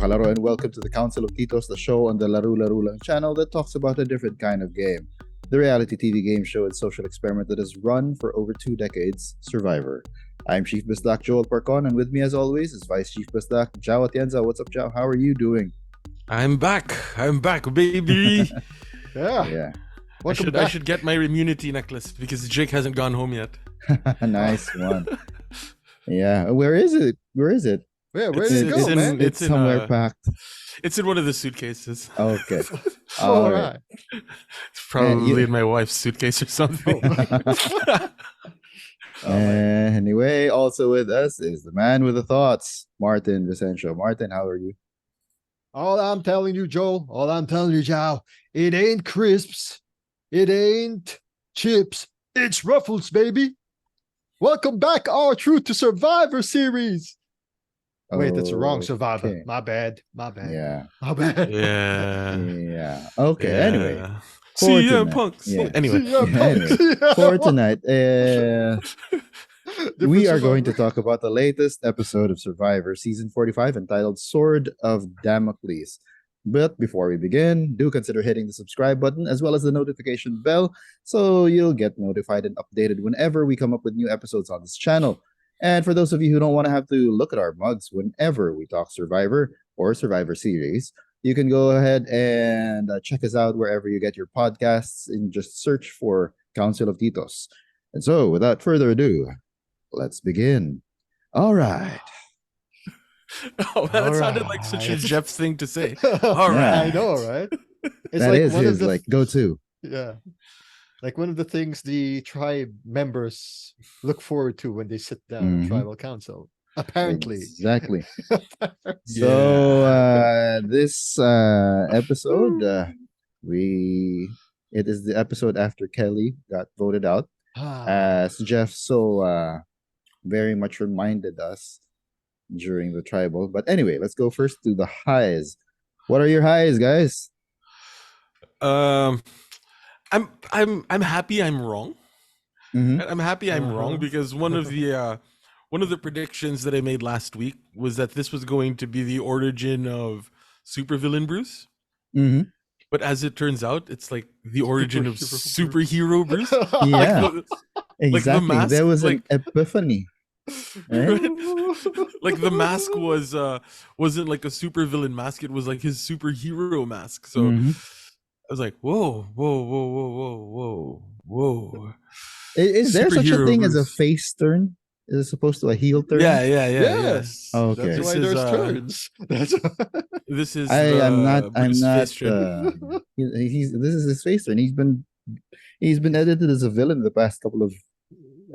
kalaro, and welcome to the Council of Titos, the show on the Laro-Laro channel that talks about a different kind of game. The reality TV game show and social experiment that has run for over 2 decades, Survivor. I'm Chief Bisdak Joel Parcon, and with me as always is Vice Chief Bisdak Jao Atienza. What's up, Jao? How are you doing? I'm back, baby. Yeah. I should get my immunity necklace because Jake hasn't gone home yet. Nice one. Yeah. Where is it? Where did it go, man? It's somewhere packed. It's in one of the suitcases. Okay. All right. It's probably in my wife's suitcase or something. Anyway, also with us is the man with the thoughts, Martin Vicencio. Martin, how are you? All I'm telling you, Joel, all I'm telling you, Joe, it ain't crisps. It ain't chips. It's Ruffles, baby. Welcome back, our True to Survivor series. Wait, that's the wrong Survivor. Okay. My bad. Yeah. My bad. Yeah. Okay. Yeah. Anyway. See ya, tonight- punks. Yeah. Anyway. For tonight, we are going to talk about the latest episode of Survivor, Season 45, entitled Sword of Damocles. But before we begin, do consider hitting the subscribe button as well as the notification bell so you'll get notified and updated whenever we come up with new episodes on this channel. And for those of you who don't want to have to look at our mugs whenever we talk Survivor or Survivor Series, you can go ahead and check us out wherever you get your podcasts and just search for Council of Titos. And so, without further ado, let's begin. All right. Oh, man, that sounded like such a Jeff thing to say. All Yeah. right. I know, right? It's That like is one his of the go-to. yeah, like one of the things the tribe members look forward to when they sit down in Mhm. tribal council. Apparently, Exactly. So this episode, it is the episode after Kelly got voted out, as Jeff so very much reminded us during the tribal. But anyway, let's go first to the highs. What are your highs, guys? I'm happy I'm wrong. Mhm. I'm happy I'm wrong Uh-huh. because one of the predictions that I made last week was that this was going to be the origin of supervillain Bruce. Mhm. But as it turns out, it's like the origin of Superhero superhero Bruce. Yeah, Like exactly. mask, There was like- an epiphany. Right? like the mask wasn't like a supervillain mask, it was like his superhero mask. So Mhm. I was like, whoa. Is there such a Superhero thing as a Bruce. face turn? Is it supposed to a heel turn? Yeah. Yes. Okay. That's why This is, there's turns. That's This is I'm not. Bruce face turn. This is his face turn. He's been edited as a villain the past couple of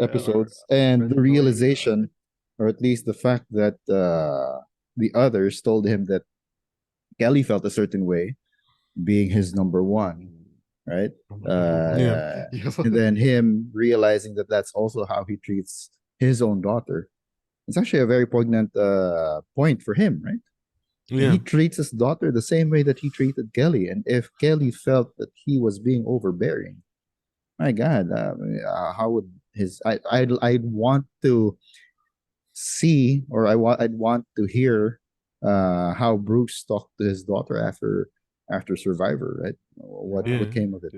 episodes, and the realization, or at least the fact that the others told him that Kelly felt a certain way, being his number one, right? Yeah. And then him realizing that that's also how he treats his own daughter. It's actually a very poignant point for him, right? Yeah. He treats his daughter the same way that he treated Kelly. And if Kelly felt that he was being overbearing, my God, how would I'd want to see, or I'd want to hear how Bruce talked to his daughter after Survivor, right? What came of it?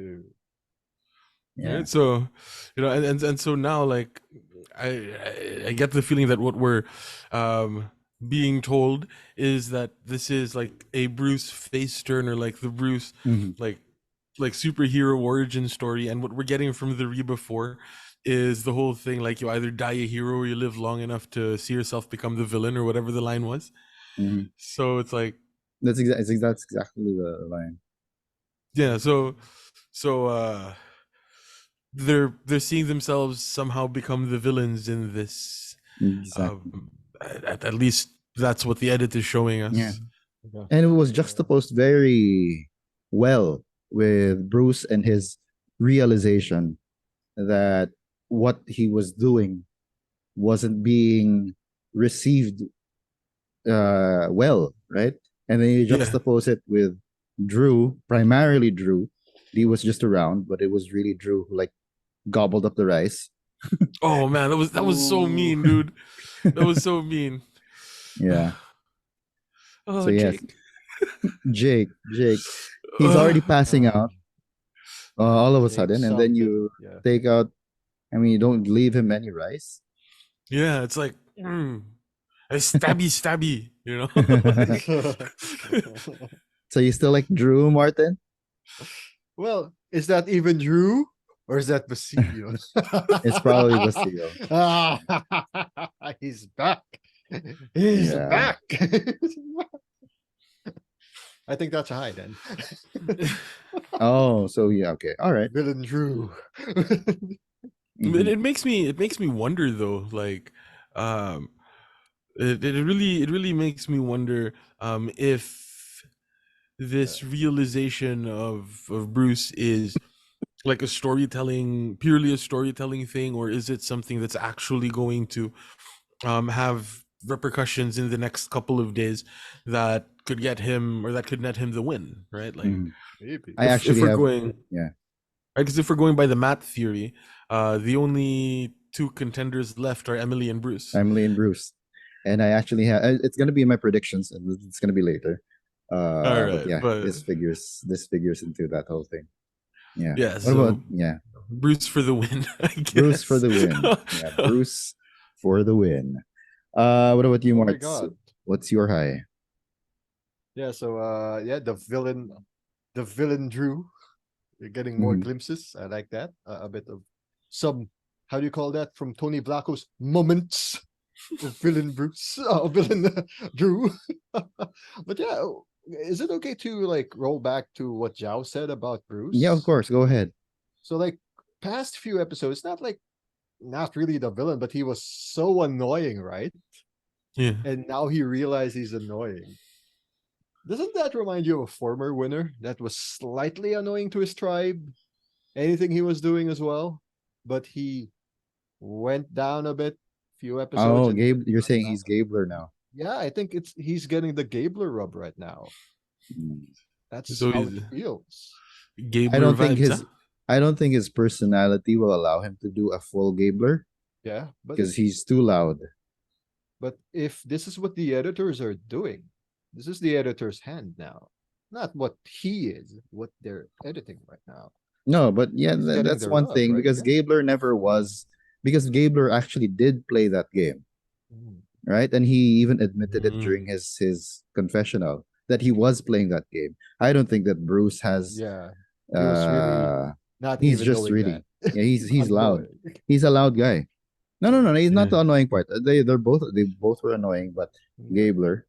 Yeah. Right? So, and so now, like, I get the feeling that what we're being told is that this is like a Bruce face turn, or like the Bruce Mhm. like superhero origin story. And what we're getting from the Reba 4 is the whole thing, like, you either die a hero or you live long enough to see yourself become the villain, or whatever the line was. Mhm. So it's like, That's exactly the line. yeah, so they're seeing themselves somehow become the villains in this. Exactly. At least that's what the edit is showing us. Yeah. And it was juxtaposed very well with Bruce and his realization that what he was doing wasn't being received well, right? And then you Yeah. juxtapose it with Drew, primarily Drew. He was just around, but it was really Drew who like gobbled up the rice. Oh man, that was so mean, dude. That was so mean. Yeah. Oh, So yes, Jake. Jake, he's already passing out all of a Jake sudden, and then something. you Yeah. take out. I mean, you don't leave him any rice. Yeah, it's like a stabby, stabby. You know. So you still like Drew Martin? Well, is that even Drew? Or is that Basilio? It's probably Basilio. Ah, he's back. He's Yeah. back. I think that's a high then. Oh, so yeah, okay, all right. Villain Drew. It, Mhm. it makes me wonder though, like um it really makes me wonder if this realization of Bruce is like a storytelling, purely a storytelling thing, or is it something that's actually going to have repercussions in the next couple of days that could get him, or that could net him the win, right? Like Mhm. Maybe. I if actually we're have, going, yeah, because if we're going by the Matt theory, the only two contenders left are Emily and Bruce. Emily and Bruce, and I actually have. It's gonna be in my predictions, and it's gonna be later. All But right, yeah, but this figures into that whole thing. Yeah. yeah, What about so yeah, Bruce for the win, I Bruce for guess. the win? Yeah, Bruce for the win. What about you, Oh my Marts? god. What's your high? Yeah, so yeah, the villain Drew. You're getting more Mhm. glimpses. I like that. A bit of some, how do you call that? From Tony Blacco's moments of villain Bruce, villain Drew. But yeah, is it okay to like roll back to what Zhao said about Yeah, of Bruce? course. Go ahead. So like past few episodes, not really the villain, but he was so annoying, right? Yeah. And now he realized he's annoying. Doesn't that remind you of a former winner that was slightly annoying to his tribe? Anything he was doing as well, but he went down a bit, few episodes, Oh, and Gabe, you're got saying back. he's Gabler now. Yeah, I think he's getting the Gabler rub right now. Mm. That's So how it he's feels. I Gabler don't think vibes, huh? his I don't think his personality will allow him to do a full Gabler Yeah, because he's too loud. but if this is what the editors are doing, this is the editor's hand now, not what he is, what they're editing right now. No, but yeah, He's getting that's the one rub, thing right? because Yeah. Gabler never was because Gabler actually did play that game, Mm. right? And he even admitted it Mm. during his confessional that he was playing that game. I don't think that Bruce has Yeah, he was really uh not he's even just knowing that. really yeah, he's loud. Annoying. He's a loud guy. No, he's not Yeah. the annoying part. They both were annoying, but Mm. Gabler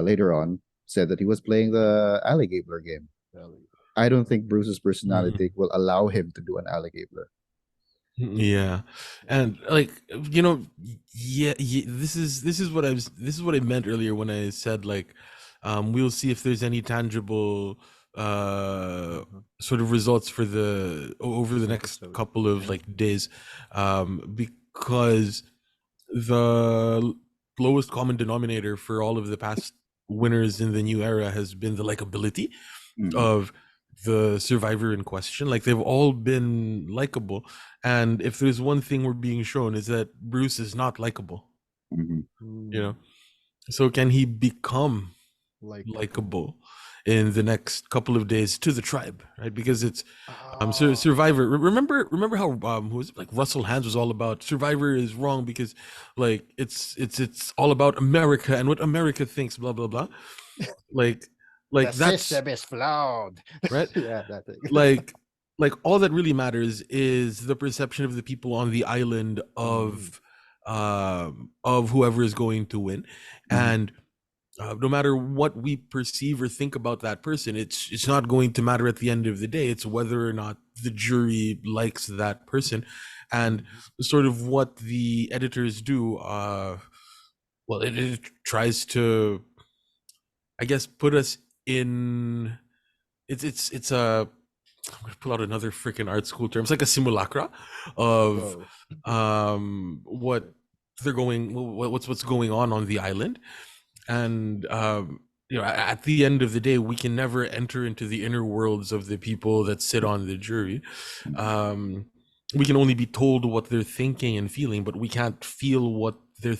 later on said that he was playing the Alligabler game. Really. I don't think Bruce's personality Mhm. will allow him to do an Alligabler. Yeah, and like yeah, this is what I meant earlier when I said like, we'll see if there's any tangible sort of results for over the next Episode. couple of Yeah. like days, because the lowest common denominator for all of the past winners in the new era has been the likability Mhm, of the survivor in question. Like they've all been likable, and if there's one thing we're being shown is that Bruce is not likable, mhm. you know. So can he become Like likable in the next couple of days to the tribe, right? Because it's ah, Survivor. Remember how who was it? Like Russell Hands was all about Survivor is wrong because like it's all about America and what America thinks, blah blah blah. Like the that's system is flawed. right. Yeah, that thing. like like all that really matters is the perception of the people on the island Mhm. of whoever is going to win, Mhm. and no matter what we perceive or think about that person, it's not going to matter at the end of the day. It's whether or not the jury likes that person, and sort of what the editors do. Well, it tries to, I guess, put us in. It's a, I'm gonna pull out another freaking art school term. It's like a simulacra of Go. what they're going, what's going on the island, and at the end of the day, we can never enter into the inner worlds of the people that sit on the jury. Mhm. Um, we can only be told what they're thinking and feeling, but we can't feel what they're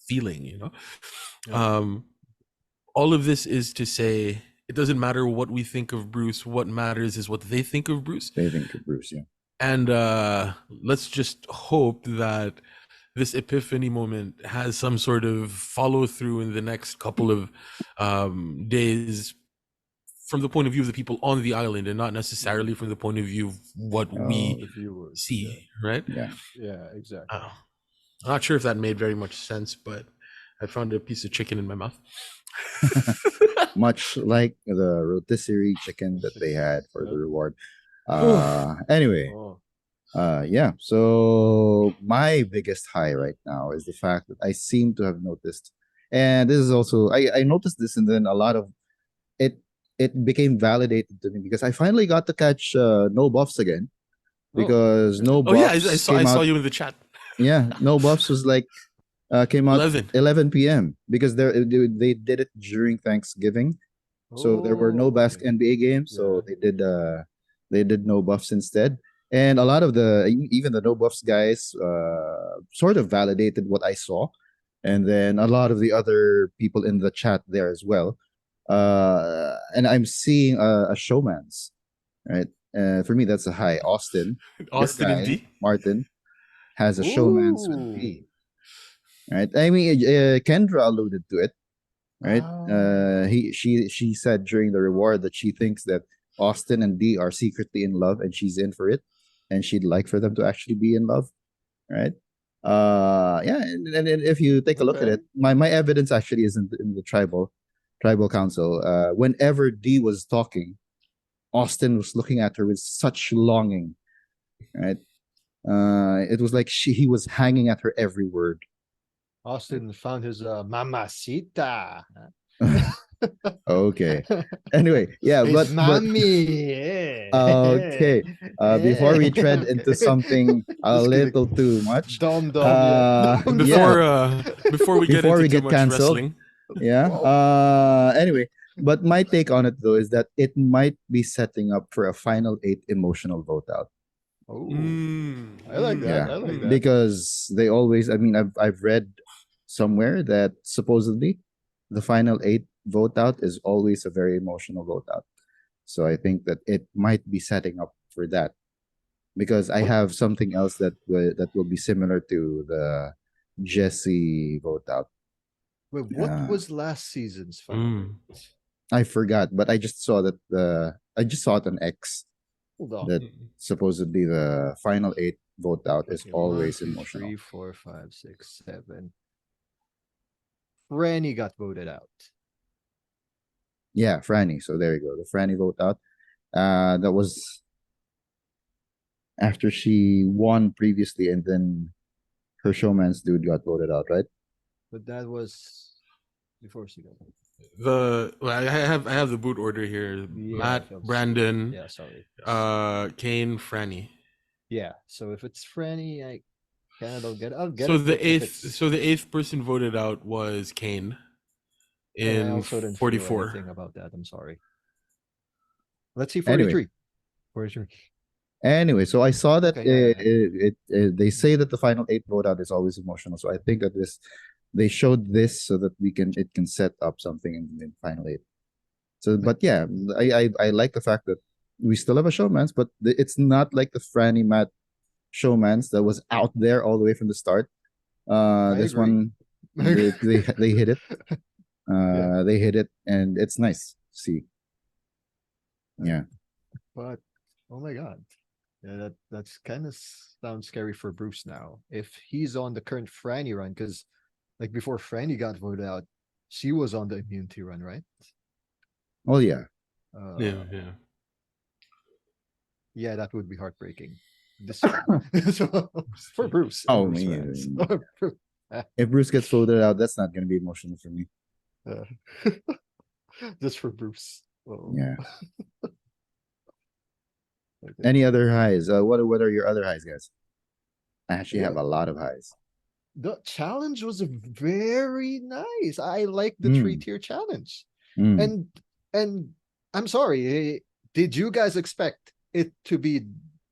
feeling. Yeah. Um, all of this is to say it doesn't matter what we think of Bruce. What matters is what they think of Bruce. They think of Bruce, yeah. And let's just hope that this epiphany moment has some sort of follow through in the next couple of days from the point of view of the people on the island and not necessarily from the point of view of what The we viewers. see, right? Yeah. Yeah, exactly. I'm not sure if that made very much sense, but I found a piece of chicken in my mouth. Much like the rotisserie chicken that they had for the reward. Anyway, Oh. yeah. So my biggest high right now is the fact that I seem to have noticed, and this is also I noticed this, and then a lot of it became validated to me because I finally got to catch No Buffs again because No Oh yeah, I Buffs saw came I saw out. you in the chat. Yeah, No Buffs was like came out 11 p.m. because they did it during Thanksgiving. So there were no Okay. NBA games, so Yeah. they did no buffs instead. And a lot of even the no buffs guys sort of validated what I saw, and then a lot of the other people in the chat there as well. And I'm seeing a showman's right. For me, that's a high. Austin, your Austin and guy, D. Martin, has a showman's with Ooh. D. Right. I mean, Kendra alluded to it, right? Ah. She said during the reward that she thinks that Austin and Dee are secretly in love and she's in for it, and she'd like for them to actually be in love, right? Yeah, and if you take a look at Okay. it, my evidence actually is in the tribal council. Whenever Dee was talking, Austin was looking at her with such longing, right? It was like he was hanging at her every word. Austin found his mamacita. Okay. Anyway, yeah, His but mommy. okay. Before we tread into something a Just kidding. little too much, Dumb, yeah. Dumb, yeah, Before we get before into we too get much canceled, wrestling, yeah. Whoa. Anyway, but my take on it though is that it might be setting up for a final eight emotional vote out. Oh, Mm, I like that. Yeah, I like that. because they always. I mean, I've read somewhere that supposedly the final eight vote out is always a very emotional vote out. So I think that it might be setting up for that because I have something else that will be similar to the Jesse vote out. Wait, what Uh, was last season's final? I forgot, but I just saw that I just saw it on X Hold on. that supposedly the final eight vote out is Okay, always 1, 2, emotional. 3, 4, 5, 6, 7. Franny got voted out. Yeah, Franny. So there you go. The Franny vote out. That was after she won previously, and then her showman's dude got voted out, right? But that was before she got. I have the boot order here. Yeah, Matt, so- Brandon, Yeah, sorry. Kane, Franny. Yeah, so if it's Franny, I kind of don't get it. I'll get So it. the but if eighth, it's- so the eighth person voted out was Kane and I in also didn't feel 44. anything about that. I'm sorry. Let's see Anyway. 43. 43. Anyway, so I saw that Okay, yeah. they say that the final eight vote out is always emotional. So I think that they showed this so that it can set up something in final eight. So, but yeah, I like the fact that we still have a showman's, but it's not like the Franny Matt showman's that was out there all the way from the start. This agree. one they hit it. They hit it, and it's nice to see. Yeah. But oh my god. Yeah, that's kind of sounds scary for Bruce now. If he's on the current Franny run, because like before Franny got voted out, she was on the immunity run, right? Oh yeah. Yeah. Yeah, that would be heartbreaking. This so, for Bruce. Oh, Bruce man. fans. If Bruce gets voted out, that's not going to be emotional for me. Just for Bruce. Oh. Yeah. Okay. Any other highs? What are your other highs, guys? I actually have Yeah. a lot of highs. The challenge was very nice. I like the Mm. 3-tier challenge. Mm. And I'm sorry, did you guys expect it to be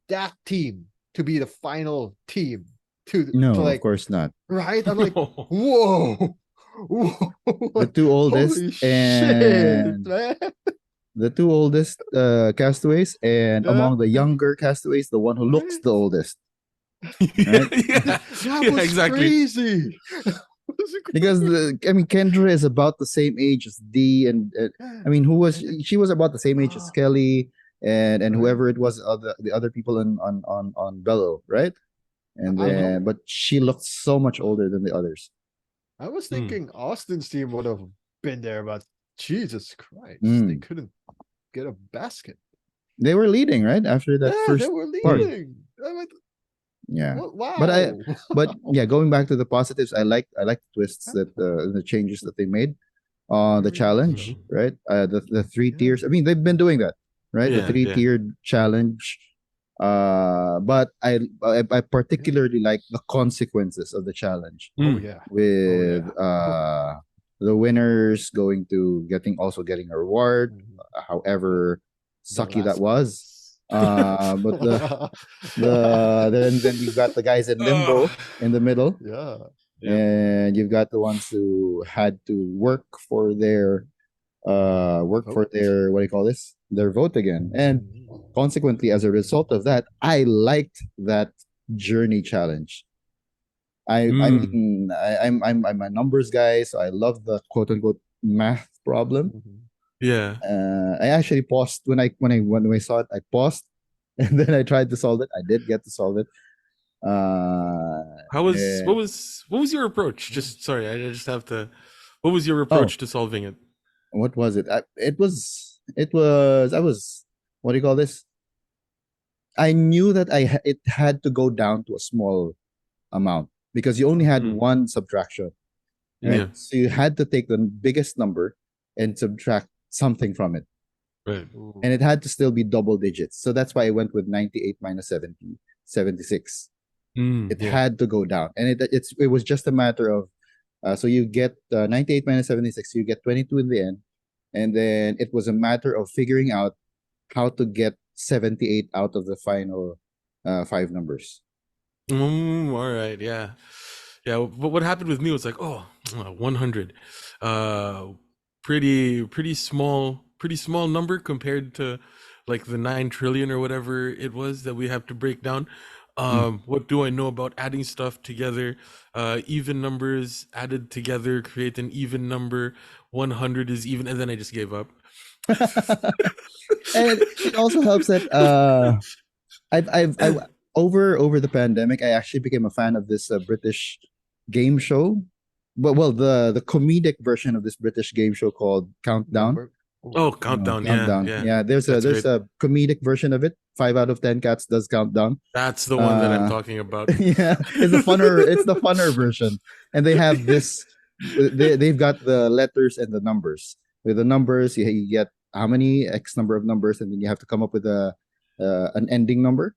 that team to be the final team No, to of course not. right? I'm like, whoa, The two oldest Holy shit, and man. the two oldest castaways, and Yeah. among the younger castaways, the one who looks Right. the oldest. yeah, Right? That yeah, was exactly. crazy. Because Kendra is about the same age as Dee, and I mean, who was she was about the same age as Kelly, and Right. whoever it was, the other people on Bello, right? And I know. then, but she looked so much older than the others. I was Hmm. thinking Austin's team would have been there, but Jesus Christ, they Mm. couldn't get a basket. They were leading, right, after that Yeah, they first were part. leading. I went, Yeah. wow. But yeah, going back to the positives, I like the twists that the changes that they made on the Very challenge, Mhm. right? The three Yeah. tiers. I mean, they've been doing that, right? The Yeah, three yeah. tiered challenge. But I particularly like the consequences of the challenge Oh Mm. yeah. with the winners going to getting a reward, Mhm. however The sucky that last was. But then you've got the guys in limbo Ugh. in the middle, yeah. Yeah. and you've got the ones who had to work for their what do you call this, their vote again. And Mhm. consequently, as a result of that, I liked that journey challenge. I Mm. mean, I'm a numbers guy, so I love the quote unquote math problem. Mhm. Yeah. I actually paused when I saw it. I paused, and then I tried to solve it. I did get to solve it. How was And- what was your approach? Just sorry, I just have to. What was your oh, approach to solving it? what was it? I was what do you call this? I knew that it had to go down to a small amount because you only had Mm. one subtraction, right? Yeah. So you had to take the biggest number and subtract something from it, Right. and it had to still be double digits. So that's why I went with 98 minus 70, 76. Mm. It Yeah. had to go down, and it was just a matter of so you get 98 minus 76, you get 22 in the end, and then it was a matter of figuring out how to get 78 out of the final five numbers. All right. Yeah. Yeah. But what happened with me was like, oh, 100. Uh, pretty small number compared to like the 9 trillion or whatever it was that we have to break down. What do I know about adding stuff together? Even numbers added together create an even number. 100 is even, and then I just gave up. And it also helps that I over the pandemic, I actually became a fan of this British game show. But well, the comedic version of this British game show called Countdown. Number. Oh, You know, countdown. Yeah, Countdown. yeah. Yeah, That's there's great. a comedic version of it. 5 out of 10 cats does Countdown. That's the one that I'm Uh, talking about. yeah, it's the funner version, and they have this. They've got the letters and the numbers. With the numbers, you get how many X number of numbers, and then you have to come up with a an ending number.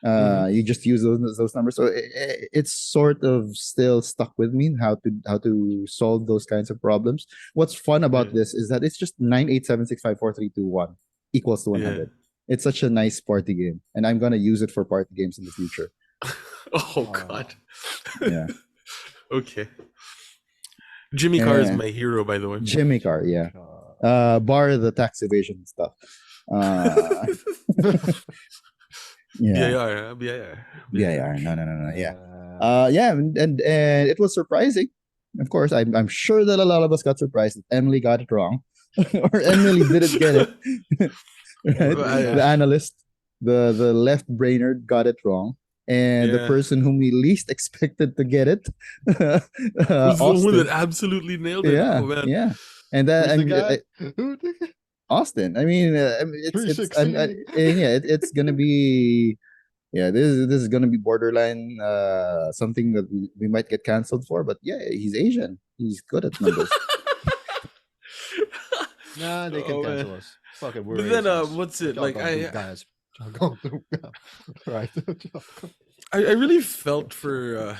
Mhm. You just use those numbers, so it's sort of still stuck with me how to solve those kinds of problems. What's fun about Yeah. this is that it's just 987654321 equals to Yeah. 100. It's such a nice party game, and I'm gonna use it for party games in the future. Oh God. Yeah. Okay. Jimmy Carr is And my hero, by the way. Jimmy Carr, yeah. Bar the tax evasion stuff. Yeah. BIR, BIR. Yeah. No. Yeah. Yeah, and it was surprising. Of course, I'm sure that a lot of us got surprised that Emily got it wrong, or Emily didn't get it. Right? The analyst, the left brainer got it wrong, and the Yeah. person whom we least expected to get it, Who's the one that Austin. absolutely nailed it? Yeah, Oh man. yeah, and that Who's I the mean, guy? Who the guy? Austin. I mean, $3.16. it's gonna be yeah. This is gonna be borderline something that we might get canceled for. But yeah, he's Asian. He's good at numbers. Nah, they can Oh, man. cancel us. Fuck it, we're But then, Asians. what's it Y'all like? don't do guys. Y'all don't do guys. Right. I really felt for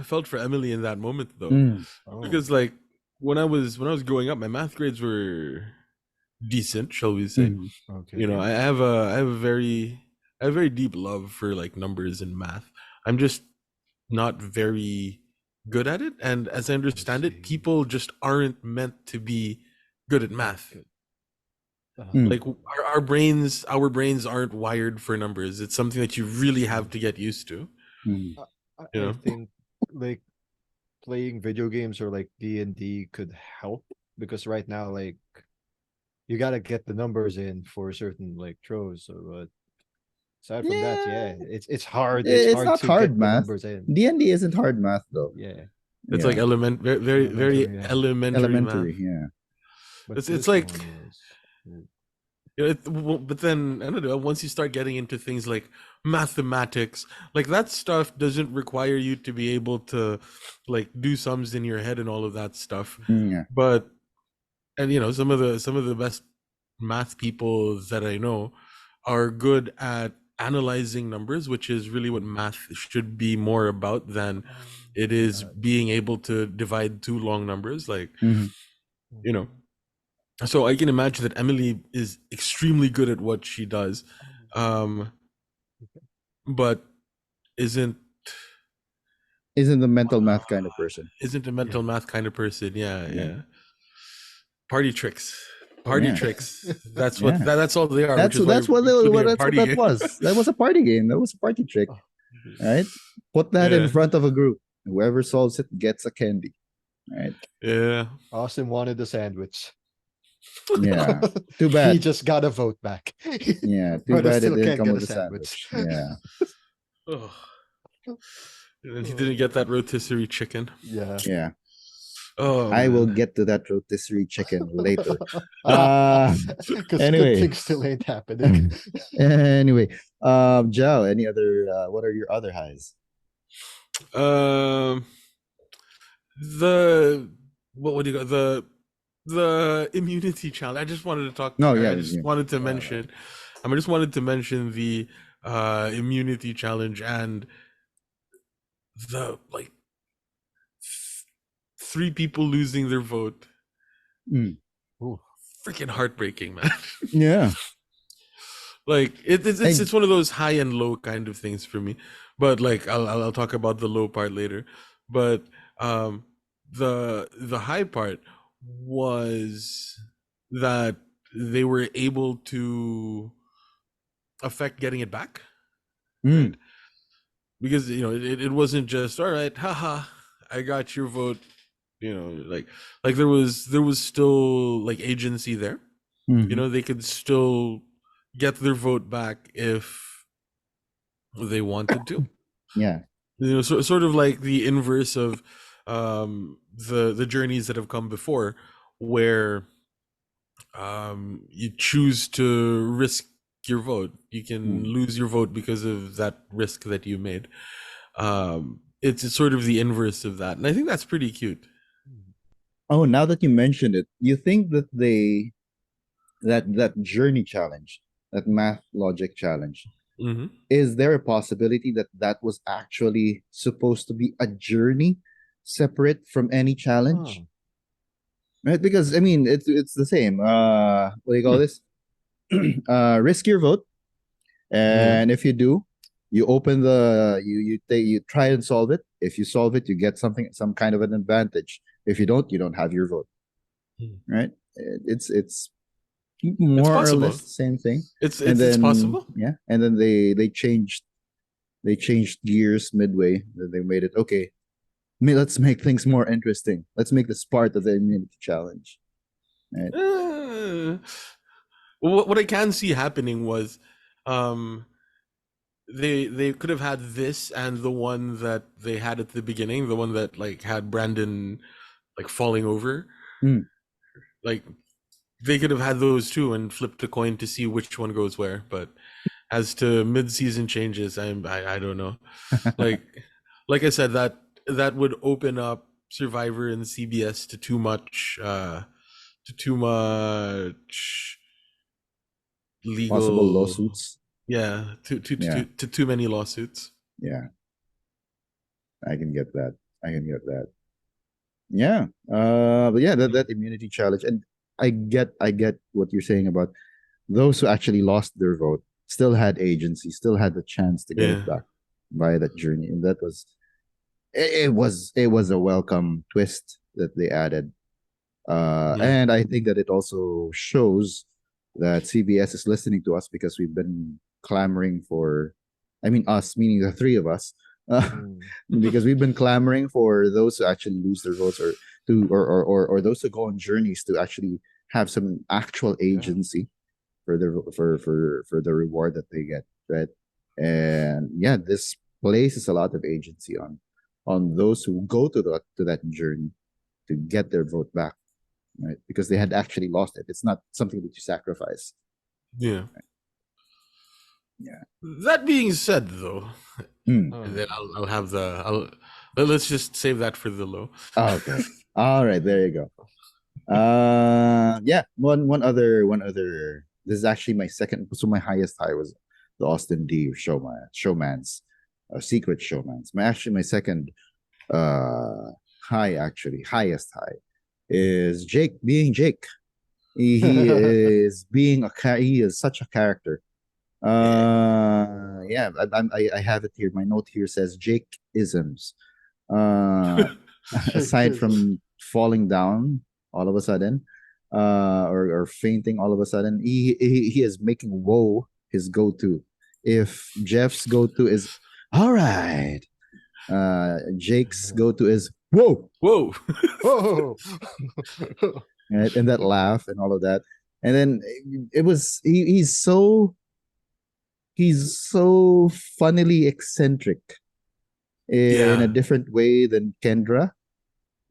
felt for Emily in that moment though, Mm. Oh. because like when I was growing up, my math grades were decent, shall we say? Mm. Okay. You know, I have a very deep love for like numbers and math. I'm just not very good at it, and as I understand it, people just aren't meant to be good at math. Hmm. Like our brains aren't wired for numbers. It's something that you really have to get used to. Hmm. You I know? think like playing video games or like D&D could help because right now like you gotta get the numbers in for certain like throws. So aside from that, Yeah, yeah, it's hard. It's it's hard not to hard get the math. numbers in. D&D isn't hard math though. Yeah, It's like Yeah, very elementary. Yeah, elementary math. elementary. Yeah. but It's this like, one was. but then I don't know. Once you start getting into things like mathematics, like that stuff doesn't require you to be able to like do sums in your head and all of that stuff. Yeah. But and some of the best math people that I know are good at analyzing numbers, which is really what math should be more about than it is being able to divide two long numbers. Like, Mhm. so I can imagine that Emily is extremely good at what she does, but isn't Isn't the mental math kind of person. a mental math kind of person. Yeah, Yeah. yeah. Party tricks. Oh, Party Yeah. tricks. That's Yeah. that's all they are. That's which is why that's we're what including a that's what party that game. was. That was a party game. That was a party trick. Oh, Right? Put that in Yeah. front of a group. Whoever solves it gets a candy. Right? Yeah. Austin wanted the sandwich. Yeah. Too He bad. just got a vote back. Yeah. Too But I bad it still didn't can't come get with a a sandwich. sandwich. Yeah. Oh. And he didn't get that rotisserie chicken. Yeah. Yeah. Oh, I will man. get to that rotisserie chicken later. Because Anyway. good things still ain't happening. Anyway, Joe, any other what are your other highs? The what would you go the immunity challenge. I just wanted to talk. No, yeah, I just yeah. wanted to mention. I just wanted to mention the immunity challenge and the like 3 people losing their vote. Mm. Ooh. Freaking heartbreaking, man. Yeah. Like it's one of those high and low kind of things for me. But like I'll talk about the low part later. But the high part was that they were able to affect getting it back. Mm. Right? Because it wasn't just all right, haha, I got your vote. Like there was still like agency there. Mhm. They could still get their vote back if they wanted to. Yeah. Sort of like the inverse of the journeys that have come before, where you choose to risk your vote. You can lose your vote because of that risk that you made. It's sort of the inverse of that, and I think that's pretty cute. Oh, now that you mentioned it, you think that that journey challenge, that math logic challenge, Mm-hmm. is there a possibility that that was actually supposed to be a journey separate from any challenge? Right? Because I mean, it's the same. What do you call this? Risk your vote, and if you do, you open the you try and solve it. If you solve it, you get some kind of an advantage. If you don't have your vote. Right? It's more or possible. less the same thing. It's then, possible. Yeah, and then they changed gears midway. They made it okay. Let's make things more interesting. Let's make this part of the immunity challenge. Right? What I can see happening was, they could have had this and the one that they had at the beginning, the one that like had Brandon like falling over. Like they could have had those two and flipped a coin to see which one goes where. But as to mid-season changes, I don't know. like I said, that would open up Survivor and CBS to too much legal Possible lawsuits. Yeah, too many lawsuits. Yeah, I can get that. Yeah, but yeah, that immunity challenge, and I get what you're saying about those who actually lost their vote still had agency, still had the chance to get it back via that journey, and that was it was a welcome twist that they added. Yeah. And I think that it also shows that CBS is listening to us because we've been clamoring for, I mean, us, meaning the three of us, Mm. because we've been clamoring for those who actually lose their votes or those who go on journeys to actually have some actual agency for the for the reward that they get, right? And yeah, this places a lot of agency on those who go to that journey to get their vote back, right? Because they had actually lost it. It's not something that you sacrifice. Yeah. Yeah. That being said, though, Hmm. Oh. and then I'll have the let's just save that for the low. Okay. All right. There you go. Yeah. One other. This is actually my second. So my highest high was the Austin D showman's, secret showman's. My second high, actually highest high, is Jake being Jake. He is he is such a character. Yeah, I have it here. My note here says Jake isms. Uh, aside Shakeism. from falling down all of a sudden, or fainting all of a sudden, he is making woe his go-to. If Jeff's go-to is all right, Jake's go-to is whoa, Whoa. Oh. right? And that laugh and all of that. And then it was he's so funnily eccentric in a Yeah. different way than Kendra.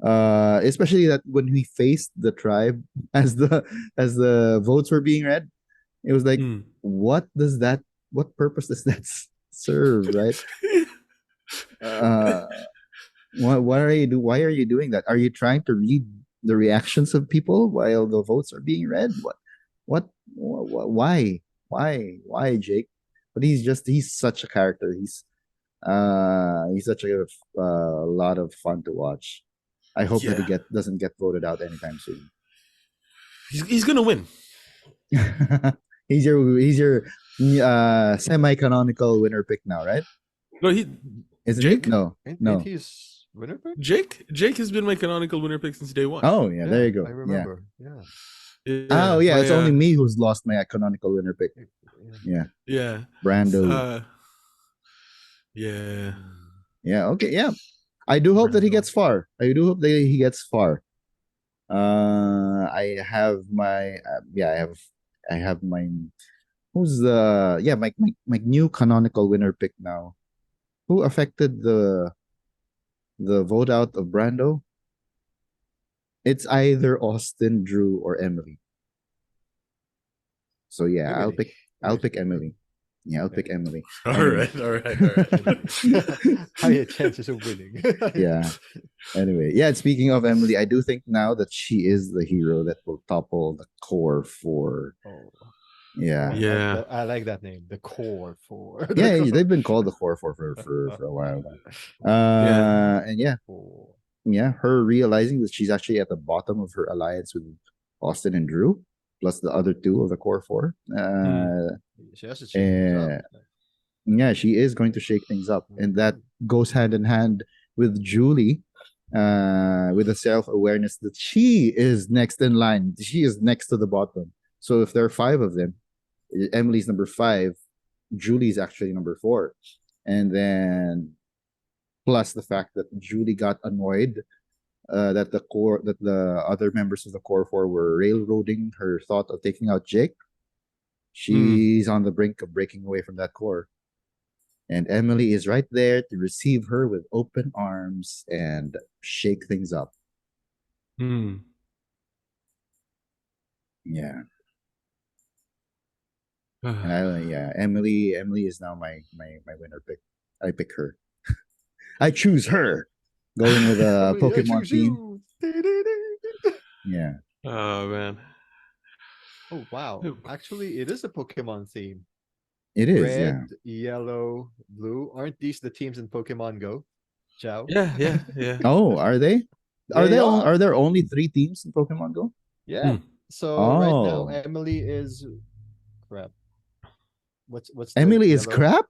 Especially that when we faced the tribe as the votes were being read, it was like, Hmm. what purpose does that serve, right? Uh, why are you doing that? Are you trying to read the reactions of people while the votes are being read? Why, Jake? But he's such a character. He's such a lot of fun to watch. I hope that he Yeah. doesn't get voted out anytime soon. He's gonna win. He's your semi-canonical winner pick now, right? No, he Isn't he? Jake. No, Ain't no. he's winner pick? Jake has been my canonical winner pick since day one. Oh yeah, there you go. I Yeah. remember. Yeah. Oh yeah, my, it's only me who's lost my canonical winner pick. Yeah, Yeah. Brando. Yeah. Yeah. Okay. Yeah. I do hope that he Brando. gets far. I do hope that he gets far. I have my I have my who's the yeah my new canonical winner pick now. Who affected the vote out of Brando? It's either Austin, Drew, or Emily. So yeah, I'll Emily. pick Emily. Yeah, I'll pick Emily. All Anyway. right. All right. All right. Higher chances of winning. Yeah. Anyway, yeah. Speaking of Emily, I do think now that she is the hero that will topple the core for. Oh. Yeah. Yeah. I like that name. The core for. Yeah, they've been called the core for a while now. Yeah. And yeah, Core. yeah, her realizing that she's actually at the bottom of her alliance with Austin and Drew, plus the other two of the core four. She has to change things up. Yeah, she is going to shake things up, and that goes hand in hand with Julie, with the self-awareness that she is next in line. She is next to the bottom. So if there are five of them, Emily's number 5, Julie's actually number 4, and then plus the fact that Julie got annoyed that the other members of the core 4 were railroading her thought of taking out Jake. She's on the brink of breaking away from that core. And Emily is right there to receive her with open arms and shake things up. Hmm. Yeah. And Emily is now my winner pick. I pick her. I choose her. Going with a Emily, I Pokemon choose theme. you. Yeah. Oh man. Oh wow! Actually, it is a Pokemon theme. It is, Red, yellow, blue. Aren't these the teams in Pokemon Go? Ciao. Yeah. Oh, are they? They are. Are there only 3 teams in Pokemon Go? Yeah. Hmm. So right now, Oh. Emily is crap. What's the Emily is yellow? crap?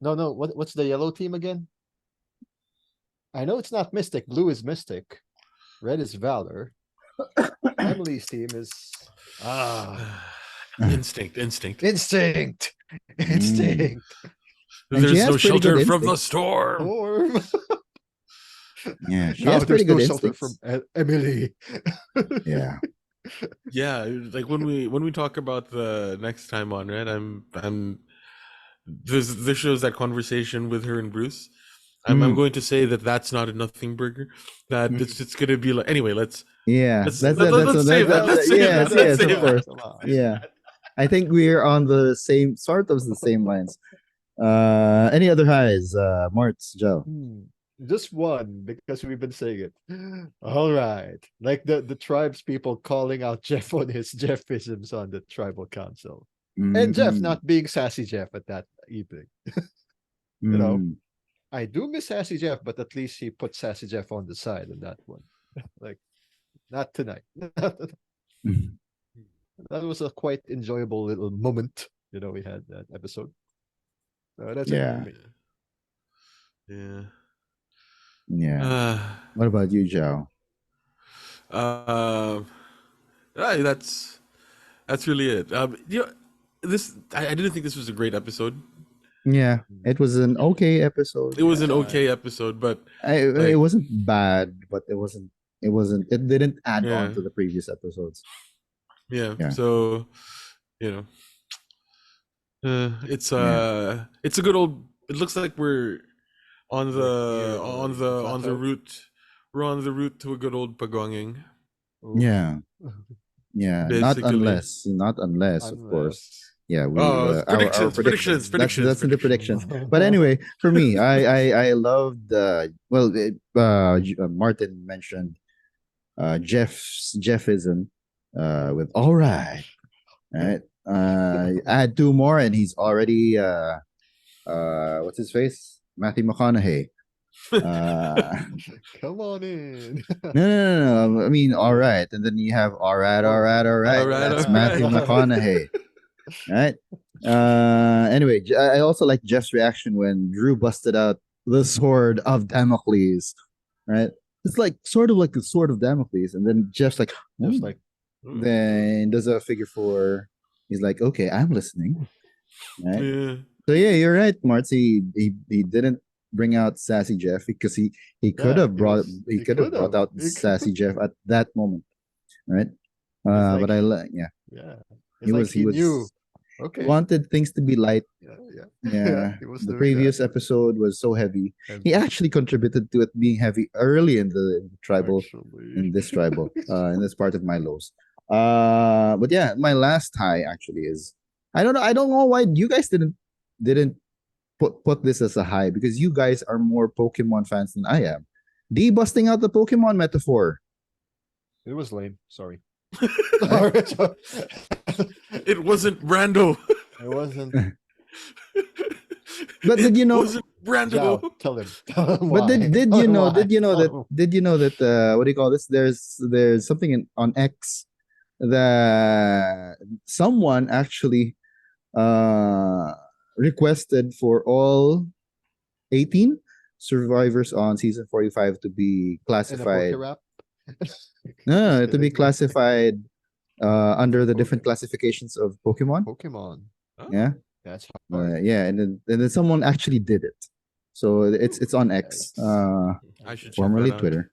No. What's the yellow team again? I know it's not Mystic. Blue is Mystic. Red is Valor. Emily's team is Instinct. Instinct. Mm. Instinct. And she There's has no pretty good shelter from the instinct. storm. Storm. Yeah, she Now has pretty there's no good shelter instincts. from Emily. Yeah. Yeah, like when we talk about the next time on, right? I'm this shows that conversation with her and Bruce. I'm Mm. going to say that that's not a nothing burger. That Mm. it's gonna be like anyway. Let's Yeah, let's that's let, that. let, That's us save that. Let's save yes, that. Let's yes, of save course. that. Yeah, I think we're on the same sort of the same lines. Any other highs? Marts, Joe. Just one, because we've been saying it. All right. Like the tribes people calling out Jeff on his Jeffisms on the tribal council. And Jeff Mm, not being sassy Jeff at that evening. You know, mm, I do miss sassy Jeff, but at least he put sassy Jeff on the side in that one. Like, not tonight. mm. That was a quite enjoyable little moment, we had that episode. That's it Yeah, for me. Yeah. yeah. What about you, Joe? Right, that's really it. I didn't think this was a great episode. Yeah, it was an okay episode. It was an Yeah. okay episode, but It like, wasn't bad, but it wasn't. It wasn't. It didn't add on Yeah. to the previous episodes. yeah. Yeah. So, you know, it's a good old. It looks like we're on We're the here on already. the on the Plateau. route. We're on the route to a good old pagonging. Oof. Yeah, yeah. Basically. Not unless, of course. Unless. Yeah, we Oh, our predictions. That's in the predictions. But anyway, for me, I loved Martin mentioned Jeffism with all right. Add two more and he's already what's his face? Matthew McConaughey. Come on in. No. I mean, all right, and then you have all right. All right, That's all Matthew right. McConaughey. Right. Anyway, I also like Jeff's reaction when Drew busted out the sword of Damocles. Right. It's like sort of like the sword of Damocles, and then Jeff's like, Just "Hmm." like Then does a figure four. He's like, okay, I'm listening. Right. Yeah. So yeah, you're right, Marty. He didn't bring out sassy Jeff because he could have brought out sassy Jeff at that moment, right? like But I like yeah. Yeah. He was he knew. Okay. wanted things to be light. Yeah. Yeah, he was the doing previous that. episode was so heavy. And He actually contributed to it being heavy early in the tribal actually, in this tribal in this part of Milo's. But yeah, my last high actually is I don't know why you guys didn't put this as a high because you guys are more Pokemon fans than I am. D busting out the Pokemon metaphor. it was lame. Sorry. It wasn't Brando. It wasn't. But did you It know? wasn't Brando. Zhao, tell him. But did you know? Did you know that? Why? Did you know that? What do you call this? There's something on X that someone actually requested for all 18 survivors on season 45 to be In a classified. poke rap? No, Just to be kidding. classified under the different Okay. classifications of Pokemon. Pokemon. Oh, Yeah. That's hard. Yeah, and then someone actually did it. So it's on X, I should check formerly that out. Twitter.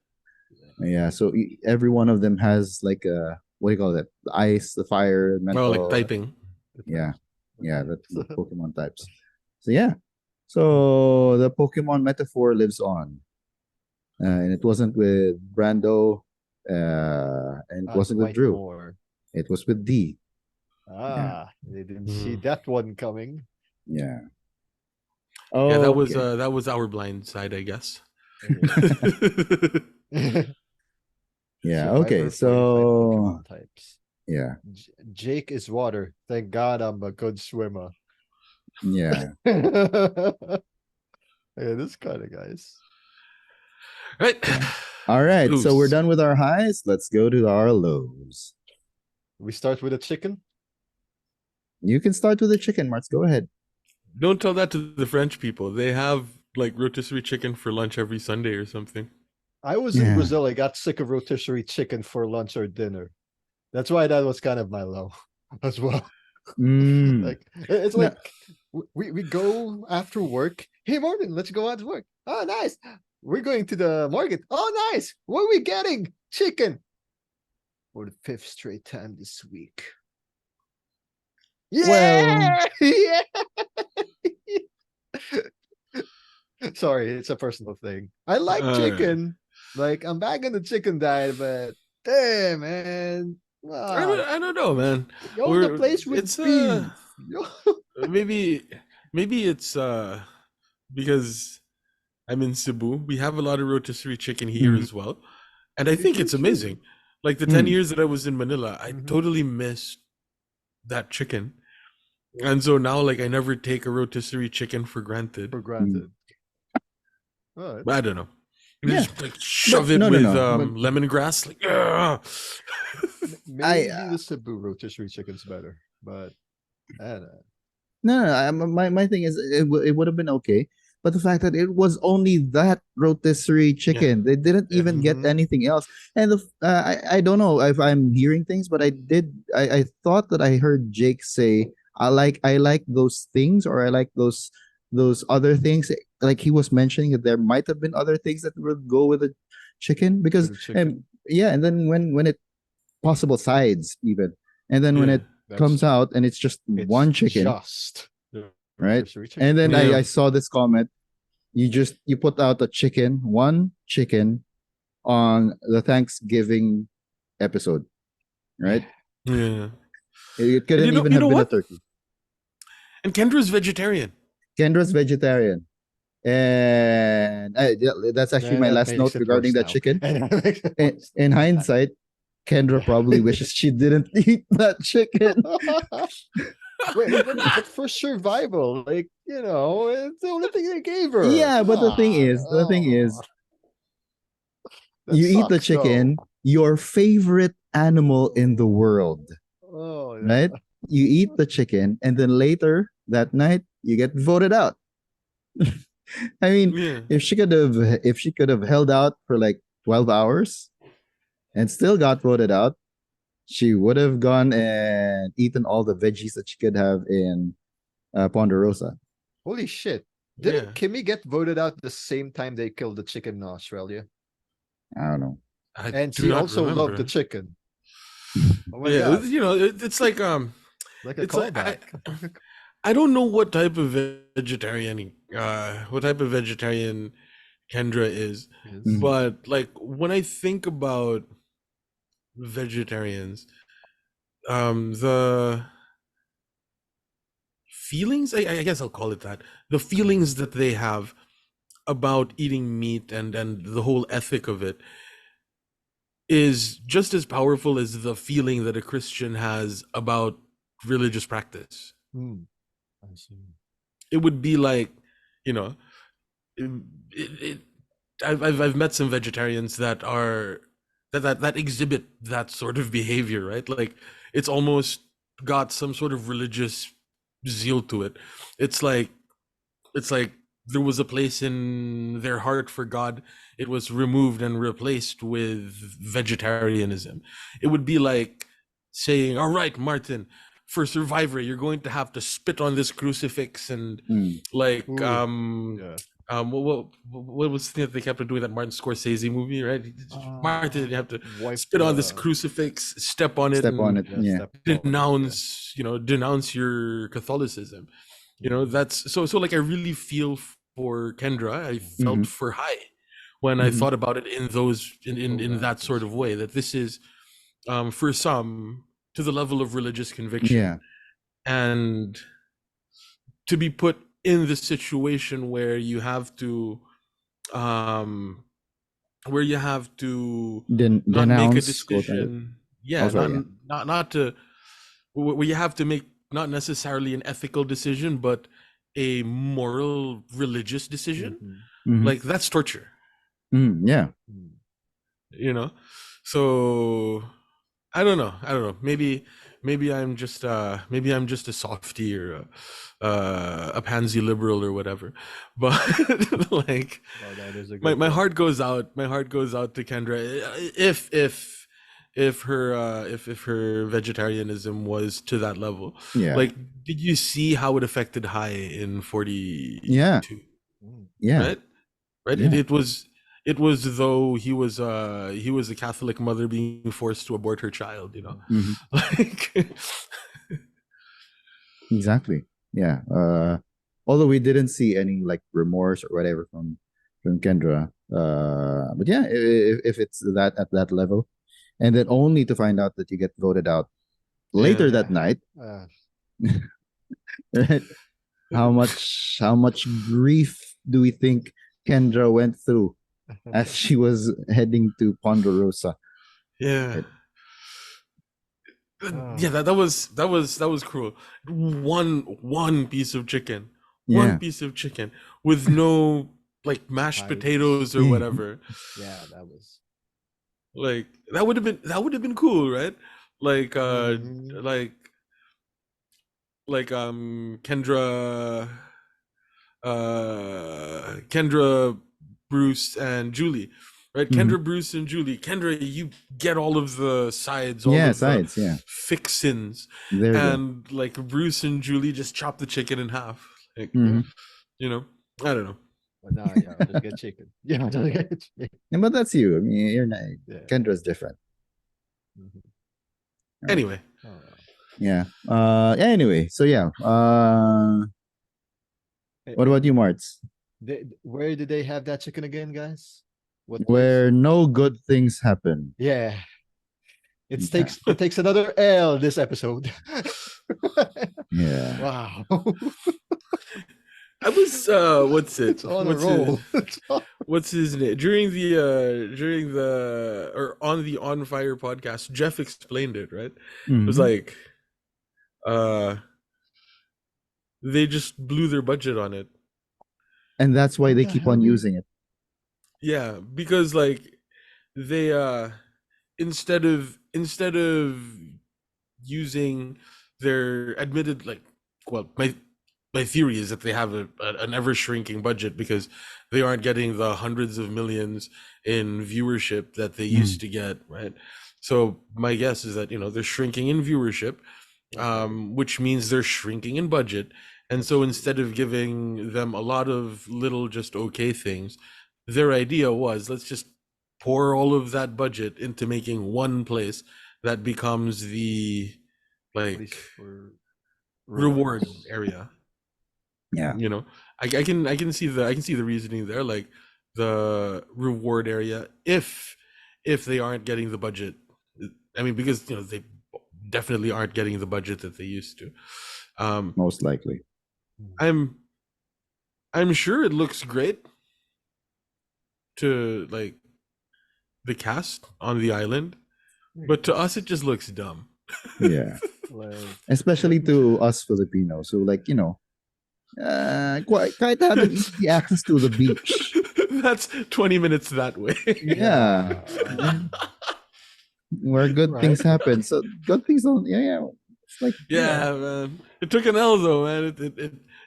Yeah, so every one of them has like a what do you call that? The ice, the fire, mental. Oh, like typing. Yeah, that's the Pokemon types. So yeah, so the Pokemon metaphor lives on, and it wasn't with Brando, and it wasn't with Quite Drew. more. It was with D. They didn't see Mhm. that one coming. Yeah. Yeah, that Okay. was our blind side, I guess. Yeah. Survivor Okay. 45 So Pokemon types. yeah. Jake is water. Thank God I'm a good swimmer. Yeah. Yeah, this kind of guys. Right. All right. So we're Loose. done with our highs. Let's go to our lows. We start with a chicken. You can start with the chicken, Marts. Go ahead. Don't tell that to the French people. They have like rotisserie chicken for lunch every Sunday or something. I was in Yeah. Brazil. I got sick of rotisserie chicken for lunch or dinner. That's why that was kind of my low as well. Mm. Like it's No. like we go after work. Hey Martin, let's go out to work. Oh, nice. We're going to the market. Oh, nice. What are we getting? Chicken. For the 5th straight time this week. Well, Yeah. Yeah. Sorry, it's a personal thing. I like Alright. chicken. Like I'm back on the chicken diet, but damn man. I don't know, man. Yo, the place with It's beef. Yo. maybe it's because I'm in Cebu. We have a lot of rotisserie chicken here Mhm. as well, and I think it's True. amazing. Like the 10 Mm. years that I was in Manila, I Mhm. totally missed that chicken, and so now like I never take a rotisserie chicken for granted. For granted. Oh, I don't know. You Yeah. just like shove But it no, with But lemongrass, like ugh. maybe I the Cebu rotisserie chicken's better, but I don't know. no, my thing is it would have been okay, but the fact that it was only that rotisserie Yeah, chicken, they didn't yeah. even get Mhm. anything else. And I don't know if I'm hearing things, but I thought that I heard Jake say I like those things, or I like those other things. Like he was mentioning that there might have been other things that would go with the chicken, For because the chicken. yeah, and then when it possible sides even, and then when Yeah. it That's comes true. out and it's just It's one chicken, just the right? rotisserie chicken. And then Yeah. I saw this comment. You put out a chicken, one chicken on the Thanksgiving episode, right? Yeah. It And couldn't even you have know been a what? turkey. And Kendra's vegetarian. Kendra's vegetarian, and that's actually my That last note makes it regarding worse that now. chicken. And that makes it In, worse. in hindsight, Kendra probably wishes she didn't eat that chicken. Wait, but for survival, like it's the only thing they gave her. Yeah, Come but on. the thing Oh, is, that you eat the sucks though. chicken, your favorite animal in the world, Oh right? yeah. You eat the chicken, and then later that night you get voted out. I mean, Yeah. if she could have held out for like 12 hours and still got voted out, she would have gone and eaten all the veggies that she could have in Ponderosa. Holy shit. Yeah. Didn't Kimmy get voted out the same time they killed the chicken in Australia? I don't know. I And do she not also loved the remember. chicken. Oh my Yeah, god. it's like Like a it's like callback. I don't know what type of vegetarian Kendra is, Mhm. but like when I think about vegetarians, the feelings, I guess I'll call it that, the feelings that they have about eating meat and the whole ethic of it is just as powerful as the feeling that a Christian has about religious practice. Hmm. I see. It would be like, you know, it, it, I've met some vegetarians that are that exhibit that sort of behavior, right? Like it's almost got some sort of religious zeal to it. It's like it's like there was a place in their heart for God. It was removed and replaced with vegetarianism. It would be like saying, "All right, Martin, for Survivor, you're going to have to spit on this crucifix and Mm. like Ooh, yeah. what was the thing that they kept on doing that Martin Scorsese movie, right? Martin, you have to Wipe spit on this the crucifix, step on it, Step on and it. Yeah. step on it, yeah. denounce your Catholicism. That's so like I really feel for Kendra. I felt Mhm. for Hai when I Mhm. thought about it in those in Throwback that sort is of way, that this is for some to the level of religious conviction, Yeah. and to be put in the situation where you have to um not make a Denounce, quote unquote. decision, Oh, yeah, sorry. Yeah. not to where you have to make not necessarily an ethical decision but a moral religious decision. Mhm. Mhm. Like that's torture, Yeah. Mm. you know. So I don't know, maybe maybe I'm just a softie or a pansy liberal or whatever. But like Well, that is a my, good my point. heart goes out. My heart goes out to Kendra. If her vegetarianism was to that level, Yeah. like, did you see how it affected High in 42? Yeah. Mm. Yeah. Right, right. Yeah. It was though he was a Catholic mother being forced to abort her child. Mhm. Like Exactly. Yeah. Although we didn't see any like remorse or whatever from Kendra. But yeah, if it's that at that level, and then only to find out that you get voted out yeah. later that night, Uh, right? How much grief do we think Kendra went through as she was heading to Ponderosa? Yeah. Right? Yeah, that was cruel. One piece of chicken. One Yeah. piece of chicken with no like mashed Sides. potatoes or whatever. yeah, that was. Like that would have been cool, right? Like Mhm. Kendra, Bruce, and Julie, right? Mhm. Kendra, Bruce, and Julie. Kendra, you get all of the sides, all Yeah. of the Sides. Yeah. fixins, There you go. and like Bruce and Julie just chop the chicken in half. Like, Mhm. I don't know. But no, yeah, I'll just get chicken. Yeah, I'll just get chicken. Yeah, but that's you. I mean, you're not. Yeah. Kendra's different. Mhm. Right. Anyway, Oh, well. Yeah. Anyway, so yeah. Eh, What about you, Marts? where did they have that chicken again, guys? What place? Where no good things happen. Yeah, Yeah. it takes another L this episode. Yeah. wow, I was what's it? it's on a What's it? roll. What's his name? During the or on the On Fire podcast, Jeff explained it, right? It was Mhm. like uh they just blew their budget on it. And that's why What they the keep hell on do you- using it. Yeah, because like they instead of using their admitted like well my theory is that they have an ever shrinking budget because they aren't getting the hundreds of millions in viewership that they used to get, right? So my guess is that they're shrinking in viewership, which means they're shrinking in budget. And so instead of giving them a lot of little just okay things, their idea was let's just pour all of that budget into making one place that becomes the Place like for reward rewards. area. Yeah. I can see the reasoning there, like the reward area if they aren't getting the budget. I mean, because they definitely aren't getting the budget that they used to. Most likely. I'm I'm sure it looks great to like the cast on the island, but to us it just looks dumb. Yeah. Like, Especially to us Filipinos who quite having easy access to the beach. That's 20 minutes that way. Yeah. Where good Right. things happen. So good things don't yeah. It's like Yeah, man. It took an L though, man.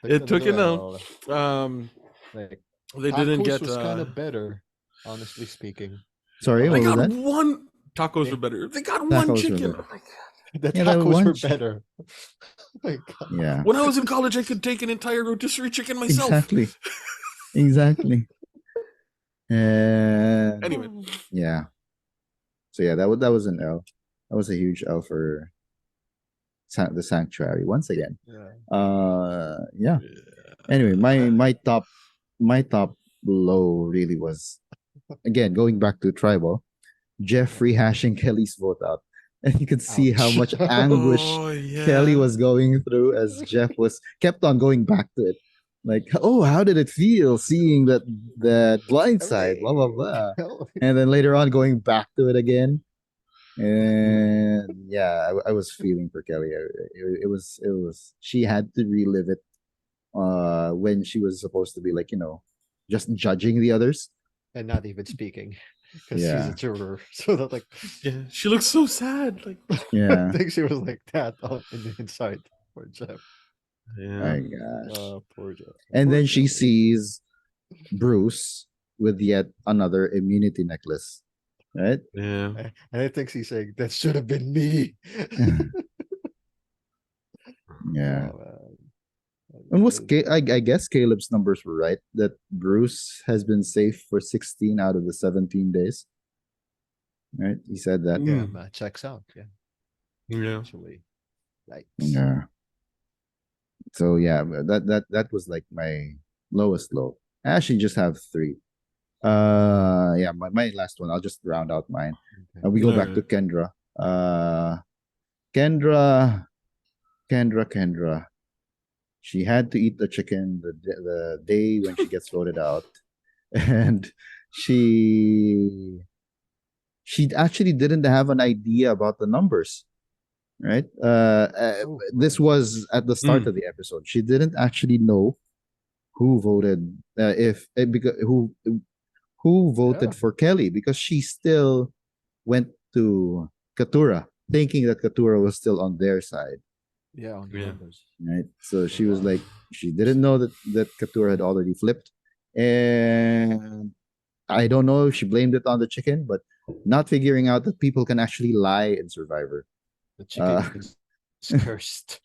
It took an L. Like, They didn't tacos get was kind of better, honestly speaking. Sorry, they what was got that? one tacos Yeah. were better. They got Tacos one were chicken. better. Oh my God. The Yeah, that tacos were one better. Oh my God. Yeah. When I was in college, I could take an entire rotisserie chicken myself. Exactly. Exactly. And Anyway, yeah. So yeah, that was an L. That was a huge L for the sanctuary once again. Yeah. Yeah. Anyway, my top low really was again going back to tribal. Jeff rehashing Kelly's vote out. And you could see how Ouch. much anguish oh yeah, Kelly was going through as Jeff was kept on going back to it. Like, oh, how did it feel seeing that blind side, blah blah blah. And then later on going back to it again. And yeah, I was feeling for Kelly. It was she had to relive it when she was supposed to be like, just judging the others. And not even speaking. because she's Yeah. a juror. So that like, Yeah, she looks so sad. Like, I Yeah. think she was like that in the inside. Poor Jeff. yeah, My gosh. Poor Jeff. And Poor then she Kelly. sees Bruce with yet another immunity necklace. Right? yeah. And I think she's saying that should have been me. Yeah. Oh, man. And I guess Caleb's numbers were right that Bruce has been safe for 16 out of the 17 days. Right? He said that. Yeah, Mm. checks out. Yeah, Yeah. actually. Like, Yeah. So yeah, that was like my lowest low. I actually just have three. Yeah, my last one. I'll just round out mine. We go back to Alright. Kendra. Kendra, Kendra. She had to eat the chicken the day when she gets voted out, and she she actually didn't have an idea about the numbers. Right. This was at the start Mm. of the episode. She didn't actually know who voted if because who voted Yeah. for Kelly because she still went to Katura thinking that Katura was still on their side, Yeah, on the Yeah. numbers. right? So she was like she didn't know that Katura had already flipped, and I don't know if she blamed it on the chicken, but not figuring out that people can actually lie in Survivor. The chicken Uh, is cursed.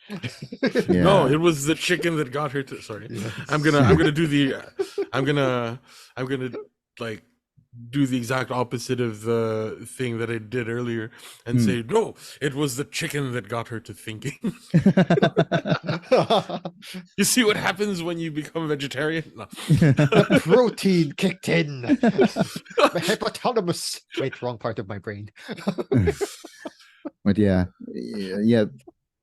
No, Yeah. it was the chicken that got her to. Sorry, Yes. I'm gonna do the. I'm gonna like do the exact opposite of the thing that I did earlier and Hmm. say no, it was the chicken that got her to thinking. You see what happens when you become a vegetarian? No. The protein kicked in. My hypothalamus. Wait, wrong part of my brain. But yeah,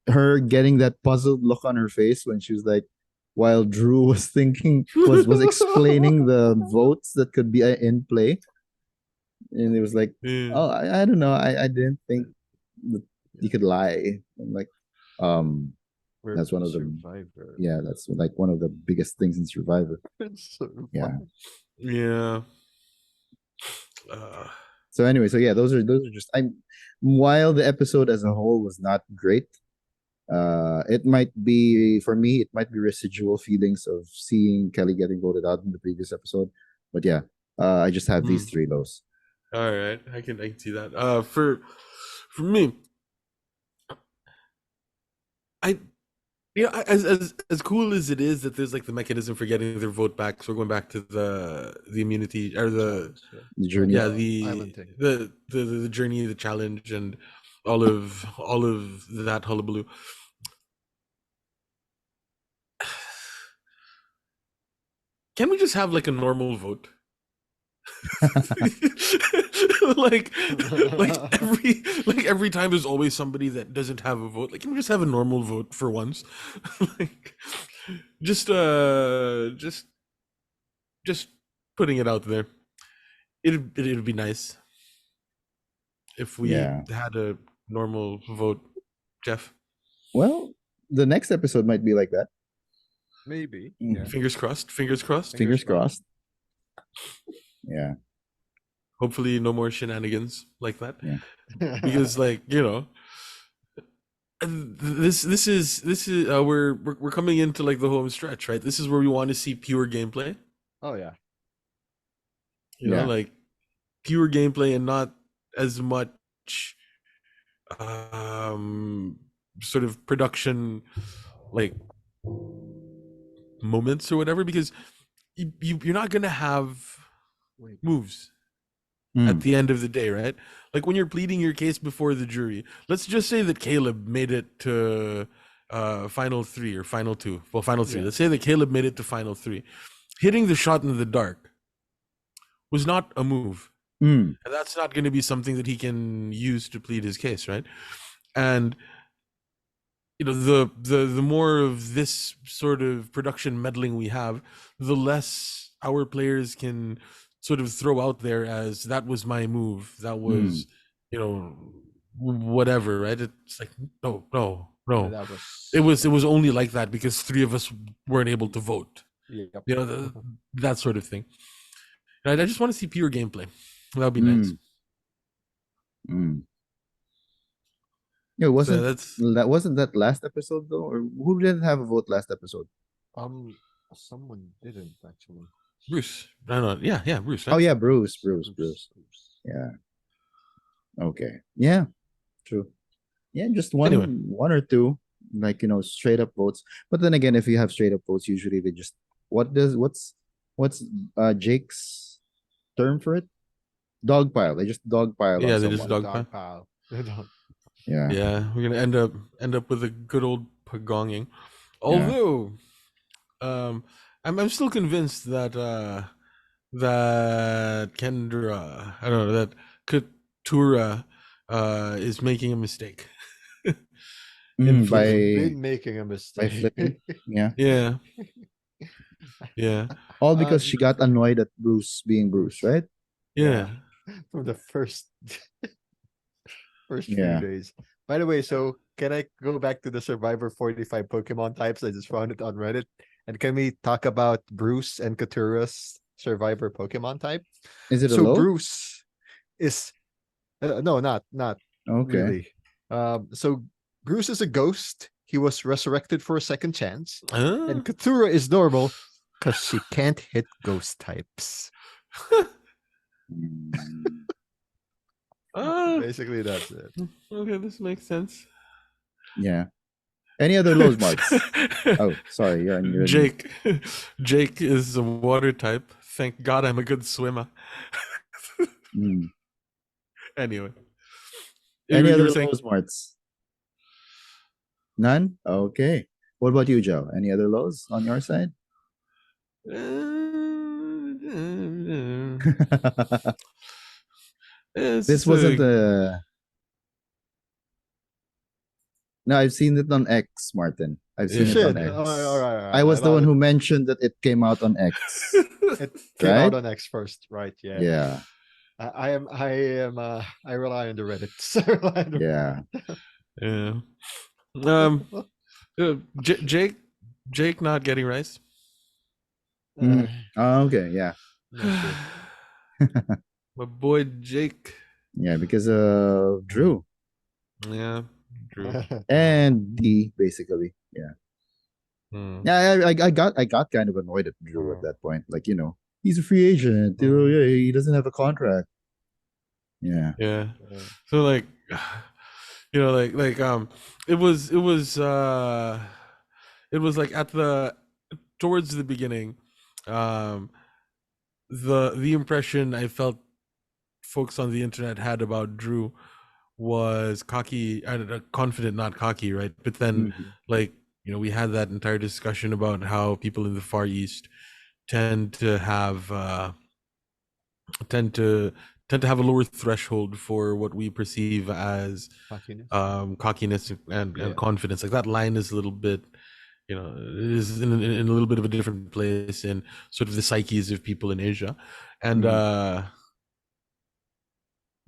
her getting that puzzled look on her face when she was like, while Drew was thinking was explaining the votes that could be in play, and it was like, Yeah. oh, I don't know, I didn't think that you could lie. I'm like, We're that's one of the Survivor. yeah, that's like one of the biggest things in Survivor. Survivor. Yeah. Yeah. So anyway, so yeah, those are just while the episode as a whole was not great, it might be for me, it might be residual feelings of seeing Kelly getting voted out in the previous episode. But yeah, I just have these three lows. All right, I can see that. For me, I as cool as it is that there's like the mechanism for getting their vote back. So we're going back to the immunity or the The journey. yeah Island thing. the journey, the challenge, and all of that hullabaloo. Can we just have like a normal vote? like every time there's always somebody that doesn't have a vote. Like, can we just have a normal vote for once? like just putting it out there. It'd be nice if we Yeah. had a normal vote, Jeff. Well, the next episode might be like that. Maybe. Mm. Yeah. Fingers crossed. Fingers crossed. Fingers crossed. Yeah. Hopefully, no more shenanigans like that. Yeah. Because, like, you know, this is we're coming into like the home stretch, right? This is where we want to see pure gameplay. Oh yeah. You know, like pure gameplay and not as much sort of production like moments or whatever, because you're not gonna have moves at the end of the day, right? Like when you're pleading your case before the jury, let's just say that Caleb made it to final 3 or final 2. Well, final 3. Let's say that Caleb made it to final 3. Hitting the shot in the dark was not a move. And that's not going to be something that he can use to plead his case, right? And you know, the more of this sort of production meddling we have, the less our players can sort of throw out there as that was my move, that was you know, whatever, right? It's like no That was... it was only like that because 3 of us weren't able to vote. Yep. You know, that sort of thing. And I just want to see pure gameplay. That'd be nice. Mm. Yeah, So that's wasn't that last episode though? Or who didn't have a vote last episode? Someone didn't actually. Bruce. I don't know. Yeah, Bruce. Oh Right? yeah, Bruce. Yeah. Okay. Yeah. True. Yeah, just Anyway. one or two, like straight up votes. But then again, if you have straight up votes, usually they just what's Jake's term for it? Dogpile. They just dogpile Yeah, on they just someone. dogpile. Pile. They don't. Yeah. Yeah, we're gonna end up with a good old pagonging. Yeah. Although, I'm still convinced that that Kendra, I don't know, that Katura is making a mistake. In By flipping. Been making a by mistake. flipping. Yeah. Yeah. Yeah. All because she got annoyed at Bruce being Bruce, right? Yeah. From the first few Yeah. days. By the way, so can I go back to the Survivor 45 Pokemon types? I just found it on Reddit. And can we talk about Bruce and Katura's Survivor Pokemon type? Is it a So low? Bruce is no, not Okay. really. So Bruce is a ghost. He was resurrected for a second chance. Ah. And Katura is normal because she can't hit ghost types. Mm. Ah, Basically, that's it. okay, this makes sense. Yeah. Any other lows, Marks? Oh, sorry, you're on your Jake is a water type. Thank God I'm a good swimmer. Mm. Anyway. Any You other were saying- lows, Marts? None? Okay. What about you, Joe? Any other lows on your side? This wasn't a. No, I've seen it on X, Martin. I've seen it Shit. on X. All right. I was the one who mentioned that it came out on X. It came Right? out on X first, right? Yeah. Yeah. I rely on the Reddit. I rely on the Yeah. Yeah. Jake not getting rice. Mm. Oh, okay. Yeah. not sure. My boy Jake. Yeah, because of Drew Yeah. True. and D, basically. Yeah. Hmm. Yeah, I got kind of annoyed at Drew at that point. Like, he's a free agent. Yeah, he doesn't have a contract. Yeah. Yeah. So like, it was like at towards the beginning, the impression I felt folks on the internet had about Drew was cocky, confident, not cocky, right? But then Mhm. we had that entire discussion about how people in the Far East tend to have a lower threshold for what we perceive as cockiness and confidence. Like that line is a little bit, is in a little bit of a different place in sort of the psyches of people in Asia. And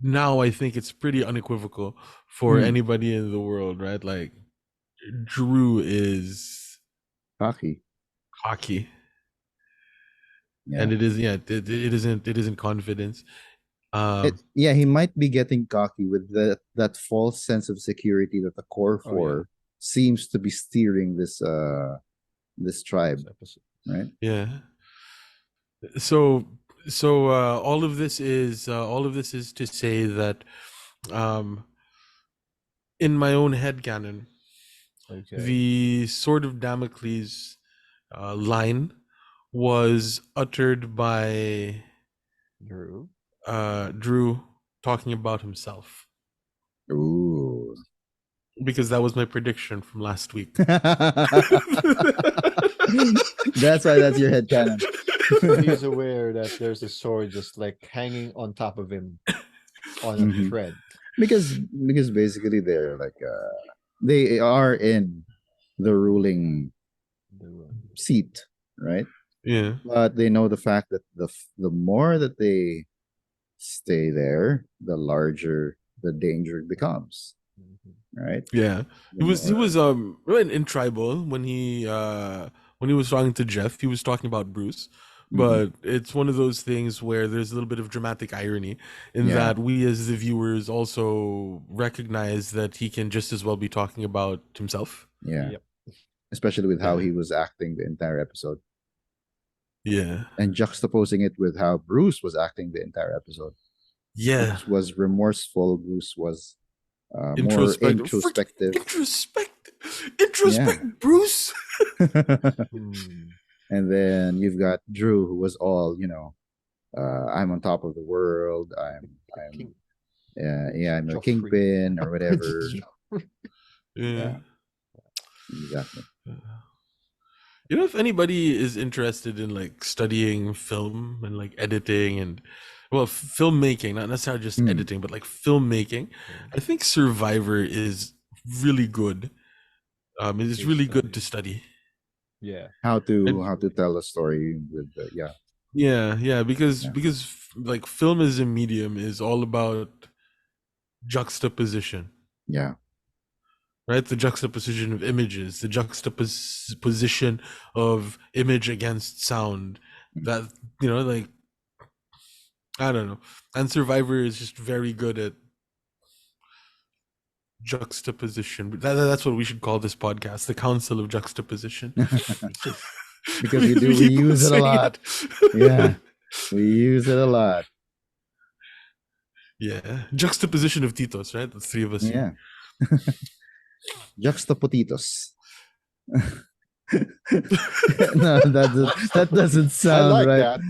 now I think it's pretty unequivocal for anybody in the world, right? Like Drew is Cocky. Yeah. And it isn't confidence. He might be getting cocky with that false sense of security that the core four seems to be steering this tribe, right? Yeah. So all of this is to say that in my own headcanon, the Sword of Damocles line was uttered by Drew talking about himself. Ooh. Because that was my prediction from last week. That's why that's your headcanon. He's aware that there's a sword just like hanging on top of him on a thread. Because basically they're like they are in the ruling seat, right? Yeah. But they know the fact that the more that they stay there, the larger the danger becomes. Right? Yeah. He was in Tribal when he was talking to Jeff, he was talking about Bruce. but it's one of those things where there's a little bit of dramatic irony in Yeah. that we as the viewers also recognize that he can just as well be talking about himself. Yeah. Yep. Especially with how Yeah. he was acting the entire episode. Yeah. And juxtaposing it with how Bruce was acting the entire episode. Yeah. Bruce was remorseful. Bruce was more Introspective. introspective. Introspect, Bruce. Hmm. And then you've got Drew, who was all, I'm on top of the world. I'm King- I'm a Joffrey. kingpin or whatever. Yeah. Exactly. You know, if anybody is interested in like studying film and like editing and filmmaking, not necessarily just editing, but like filmmaking, I think Survivor is really good. It's really good to study. Yeah. How to tell a story with Because like film as a medium is all about juxtaposition. Yeah. Right, the juxtaposition of images, the juxtaposition of image against sound. That like I don't know, and Survivor is just very good at juxtaposition. That's what we should call this podcast, the Council of Juxtaposition. Because we use it a lot. Yeah, we use it a lot. Yeah, juxtaposition of Titos, right? The three of us. Yeah. Juxtapotitos. No, that doesn't sound I like right.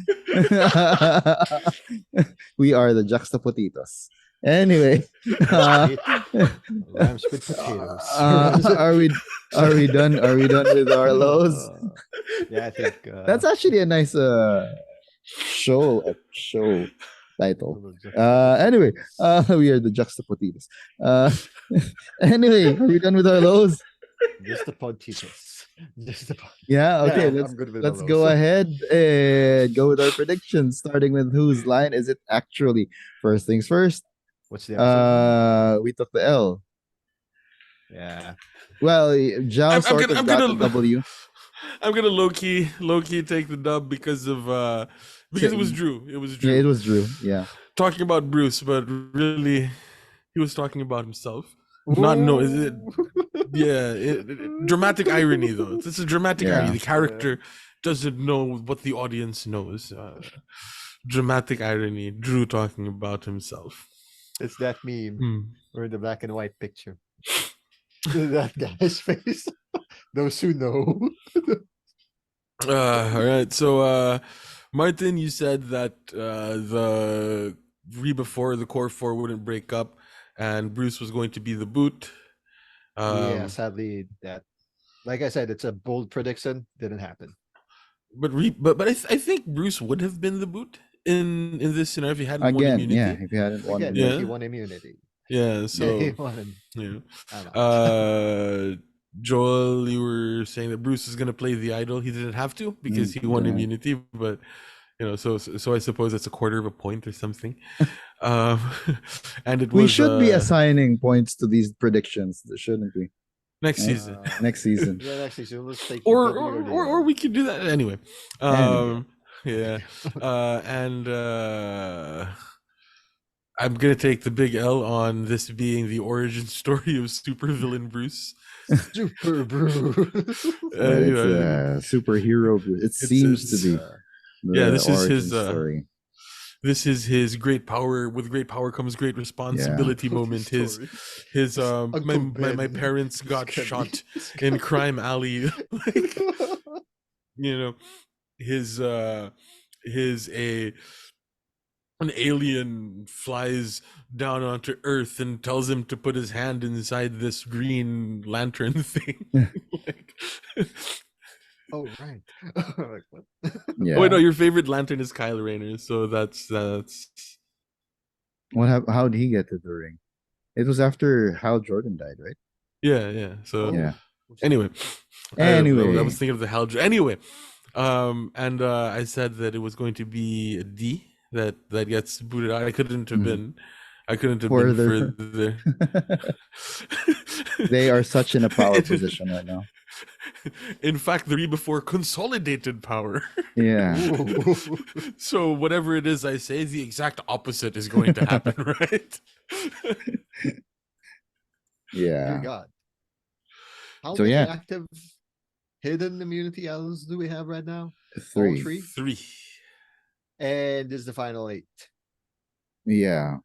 that. We are the Juxtapotitos. Anyway, Rhymes with potatoes. are we done? Are we done with our lows? Yeah, I think That's actually a nice show title. Anyway, we are the Juxtapotitos. Anyway, are we done with our lows? Just the potatoes. Yeah, okay, Yeah, I'm good with let's all go those. ahead and go with our predictions, starting with whose line is it actually? First things first, What's the episode? we took the L. Yeah. Well, Zhao sort of got the W. I'm gonna low key take the dub because it was Drew. It was Drew. Yeah, it was Drew. Yeah. Talking about Bruce, but really, he was talking about himself. Not know is it? Yeah, dramatic irony though. This is dramatic irony. The character doesn't know what the audience knows. Dramatic irony. Drew talking about himself. It's that meme or the black and white picture. That guy's face. Those who know. All right. So, Martin, you said that the Reba 4, the Core 4 wouldn't break up, and Bruce was going to be the boot. Yeah, sadly, that, like I said, it's a bold prediction. Didn't happen. But I think Bruce would have been the boot in this scenario if he hadn't won immunity. Yeah, if he hadn't won. Again, he won immunity. Yeah, so he won. yeah. Joel, you were saying that Bruce is gonna play the idol. He didn't have to because he won immunity, but so I suppose that's a quarter of a point or something. And we should be assigning points to these predictions, shouldn't we? Next season. Next season. Yeah, next season. Let's take or we could do that anyway. Yeah. And I'm gonna take the big L on this being the origin story of supervillain Bruce. Super Bruce. It's superhero. It seems to be. This is his story. This is his great power. With great power comes great responsibility moment. His my parents got shot in crime alley. An alien flies down onto Earth and tells him to put his hand inside this green lantern thing. Oh right. Like, what? Yeah. Oh wait, no, your favorite lantern is Kyle Rayner, so that's. How did he get to the ring? It was after Hal Jordan died, right? Yeah. So yeah. Anyway, I was thinking of the Hal. Anyway, and I said that it was going to be a D that gets booted out. I couldn't have been further. They are such in a power position right now. In fact, 3 before consolidated power. Yeah. Ooh. So whatever it is I say, the exact opposite is going to happen, right? Dear Yeah. God. How So, many yeah. active hidden immunity idols do we have right now? All 3. 3? 3. And this is the final 8. Yeah.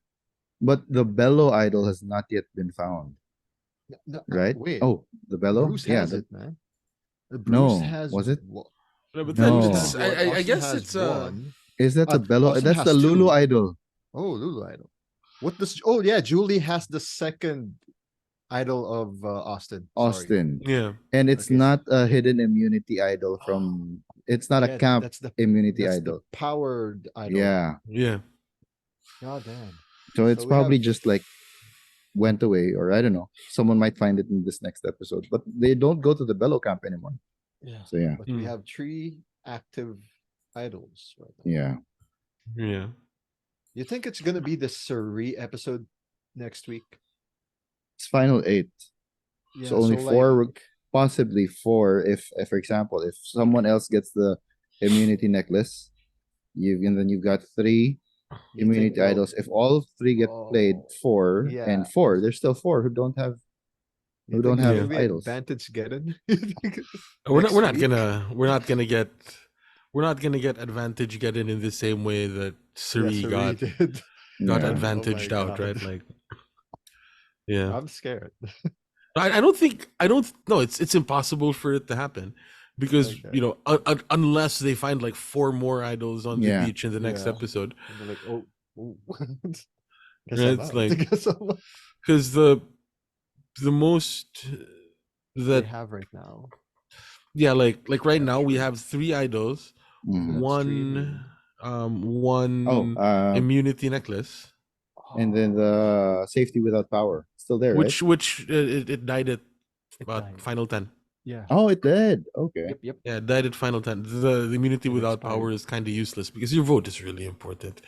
But the Bello idol has not yet been found, right? Wait. Oh, the Bello? Bruce Yeah. has it, man. Bruce No. has Was it? No, but Bruce No. has that's one. I Austin guess has it's one. Is that the Bello? Austin That's has the Lulu 2. idol. Oh, Lulu idol. What does? Oh yeah, Julie has the second idol of Austin. Sorry. Austin. yeah. And it's Okay. not a hidden immunity idol from, it's not a Yeah, camp that's the immunity that's idol. the powered idol. Yeah. Yeah. God damn. So it's we probably have- just like went away, or I don't know. Someone might find it in this next episode, but they don't go to the Bello camp anymore. Yeah. So yeah. But we Hmm. have 3 active idols right now. Yeah. Yeah. You think it's gonna be the Suri episode next week? It's final 8. Yeah, so only so 4, like- possibly 4. If for example, if someone else gets the immunity necklace, and then you've got 3 You immunity think they'll- idols. If all 3 get played, Oh, 4 yeah. and 4, there's still 4 who don't have You who think don't it's have gonna be idols. advantage getting? We're not Next week? we're not gonna get advantage getting in the same way that Suri got did. Yeah. advantaged Oh my out, God. right? Like yeah. I'm scared. I don't no, it's impossible for it to happen because Okay. you know unless they find like 4 more idols on the Yeah. beach in the next Yeah. episode, And they're like, oh. Guess Yeah, I'm it's out. like- Guess I'm out. because the most They that have right now. yeah like right Yeah, now we true. have 3 idols, Mhm. That's 3 one Oh, immunity necklace, and then the safety without power still there, right? which it died at It died. final 10. Yeah. Oh, it did. Okay. Yep. Yeah, it died at final 10. The immunity It without expired. power is kind of useless because your vote is really important.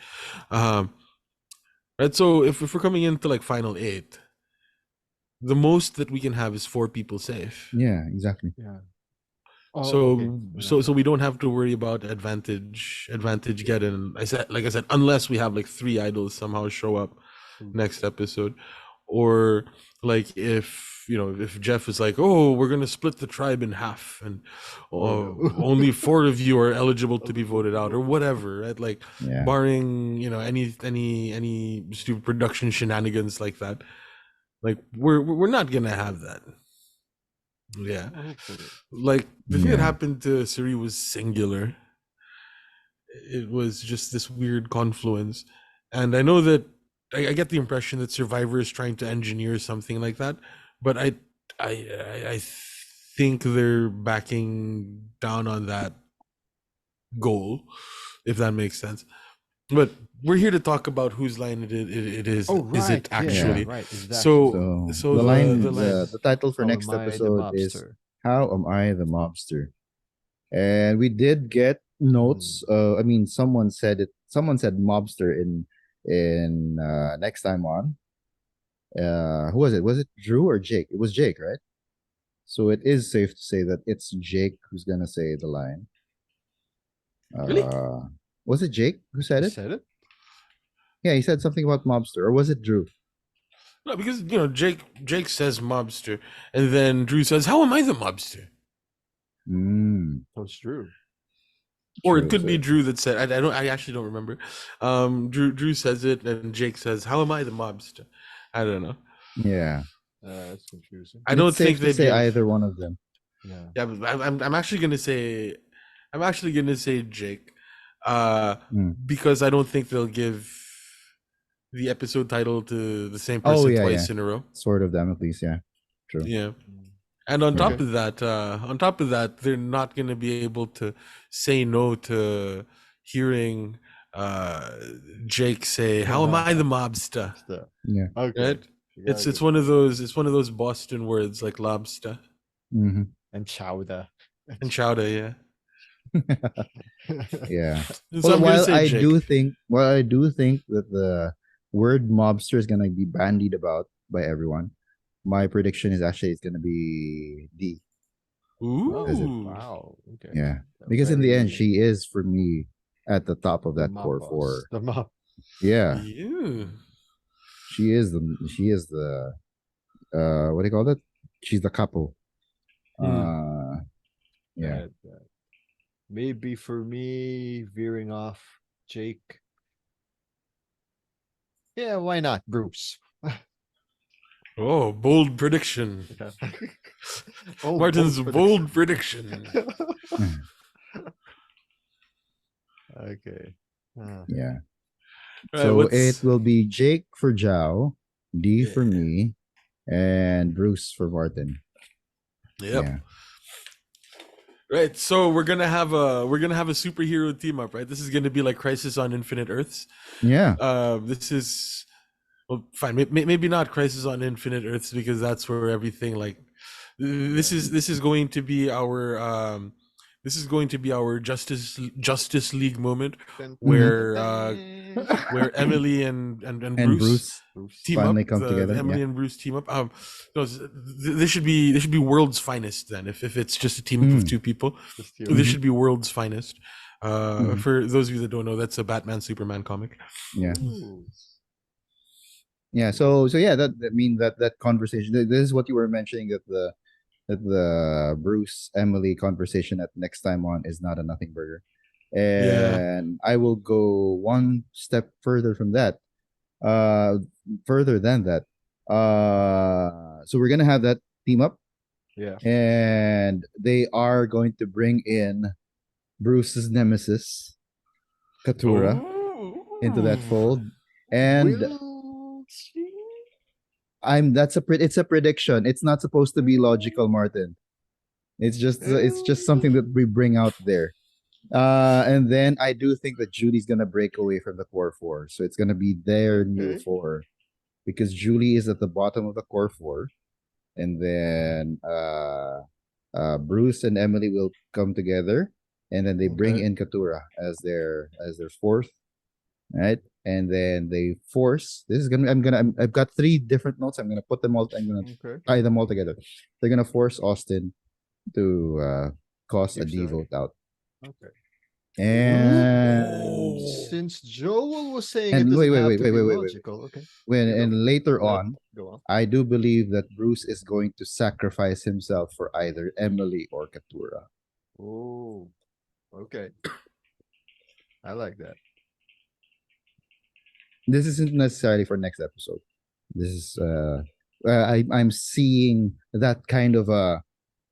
Right, so if we're coming into like final 8, the most that we can have is 4 people safe. Yeah, exactly. Yeah. So okay. so we don't have to worry about advantage getting. I said unless we have like 3 idols somehow show up next episode, or like if you know if Jeff is like, oh, we're gonna split the tribe in half and no. only 4 of you are eligible to be voted out or whatever, right? Like Yeah. barring you know any stupid production shenanigans like that, like we're not gonna have that. Yeah, Hopefully. like the thing that Yeah. happened to Suri was singular. It was just this weird confluence, and I know that I get the impression that Survivor is trying to engineer something like that, but I think they're backing down on that goal, if that makes sense. But we're here to talk about whose line it is. Oh, right. Is it yeah, actually? right. Exactly. So, the line, the line- the title for How next am I the episode is mobster? "How Am I the Mobster?" And we did get notes. I mean, someone said it. Someone said mobster in next time on. Who was it? Was it Drew or Jake? It was Jake, right? So it is safe to say that it's Jake who's gonna say the line. Really? Was it Jake who said You it? said it? Yeah, he said something about mobster, or was it Drew? No, because you know Jake says mobster, and then Drew says, "How am I the mobster?" Mm, Oh, it's true. Or it true, could be so- Drew that said. I actually don't remember. Drew says it, and Jake says, "How am I the mobster?" I don't know. Yeah, That's confusing. I don't it's safe think to they say either one of them. Yeah. Yeah, but I'm actually gonna say Jake, because I don't think they'll give the episode title to the same person twice in a row. Sword of Damocles. Yeah, true. Yeah. And on top Okay. of that, they're not gonna be able to say no to hearing Jake say, "How am I the mobster?" Stuff. Yeah. Okay. Right? It's one of those Boston words like lobster hmm And chowder. and chowder, yeah. Yeah. So I'm gonna while say I Jake. do think that the word mobster is gonna be bandied about by everyone, my prediction is actually it's gonna be D. Is it? Ooh. Wow. Okay. Yeah, because in the end, Very- she is for me at the top of the that mop core boss. four. The mop. Yeah, Yeah. she is the what do you call it? She's the capo. Uh, yeah. That. Maybe for me, veering off Jake. Yeah, why not, Bruce? Oh, bold prediction. Yeah. Oh, Martin's bold bold prediction. Okay. Yeah. Right, So what's it will be Jake for Zhao, D Yeah. for me, and Bruce for Martin. Yep. Yeah. Right. So we're gonna have a superhero team up, right? This is gonna be like Crisis on Infinite Earths. Yeah. This is well, fine. Maybe not Crisis on Infinite Earths because that's where everything like this is going to be our Justice League moment where Emily and And Bruce Bruce team finally up. come The together. Emily Yeah. and Bruce team up. This should be world's finest then. If it's just a team up of Mm. two people, Just you. this should be world's finest. Mhm. For those of you that don't know, that's a Batman Superman comic. Yeah. Ooh. Yeah. So yeah, I mean that conversation. This is what you were mentioning that the Bruce Emily conversation at next time on is not a nothing burger. Yeah. And I will go one step further from that. Further than that. So we're gonna have that team up, Yeah. and they are going to bring in Bruce's nemesis, Katura, into that fold. And Will she? it's a prediction. It's not supposed to be logical, Martin. It's just something that we bring out there. And then I do think that Julie's gonna break away from the core four, so it's gonna be their new Okay. four because Julie is at the bottom of the core four, and then Bruce and Emily will come together, and then they bring Okay. in Katura as their fourth, right? And then they force. This is gonna. I've got three different notes. I'm gonna put them all. I'm gonna Okay. tie them all together. They're gonna force Austin to cause a Keep D saying. vote out. Okay. And Since Joel was saying it and doesn't wait, have wait, to wait, be wait, wait, wait. logical. Okay. When Okay, and go. later No, on, go on. I do believe that Bruce is going to sacrifice himself for either Emily or Katura. Oh. Okay. I like that. This isn't necessarily for next episode. This is I'm seeing that kind of a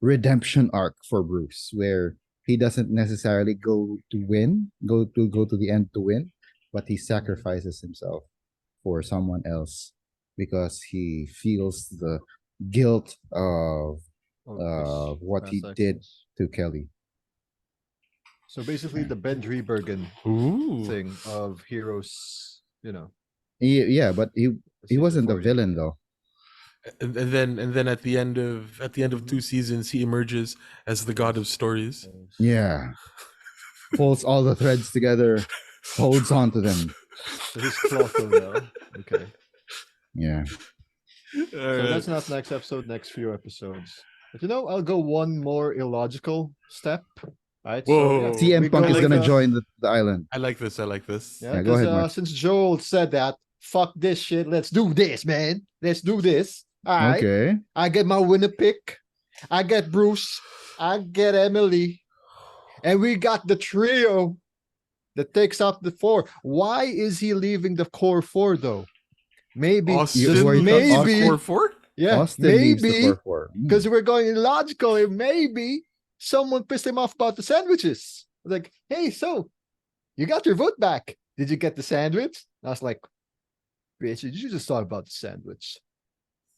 redemption arc for Bruce where he doesn't necessarily go to the end to win, but he sacrifices himself for someone else because he feels the guilt of Oh, what he did to Kelly. So basically, the Ben Driebergen Ooh. thing of heroes, you know. Yeah, but he season wasn't the 40. villain though. And then at the end of two seasons, he emerges as the god of stories. Yeah. Pulls all the threads together, holds on to them. So he's Clotho now. Okay. Yeah. So that's not next episode, next few episodes. But you know, I'll go one more illogical step. Right. Whoa. So yeah, CM we Punk go is with, gonna join the island. I like this. I like this. Yeah, Yeah, go because ahead, Mark. since Joel said that, fuck this shit. Let's do this, man. Let's do this. All right. Okay. I get my winner pick. I get Bruce. I get Emily. And we got the trio that takes up the four. Why is he leaving the core four though? Maybe Austin who are you leaves talking- maybe core four? yeah, Austin leaves the maybe core four. because we're going illogical. Maybe someone pissed him off about the sandwiches. Like, hey, so you got your vote back. Did you get the sandwich? I was like, bitch, did you just talk about the sandwich?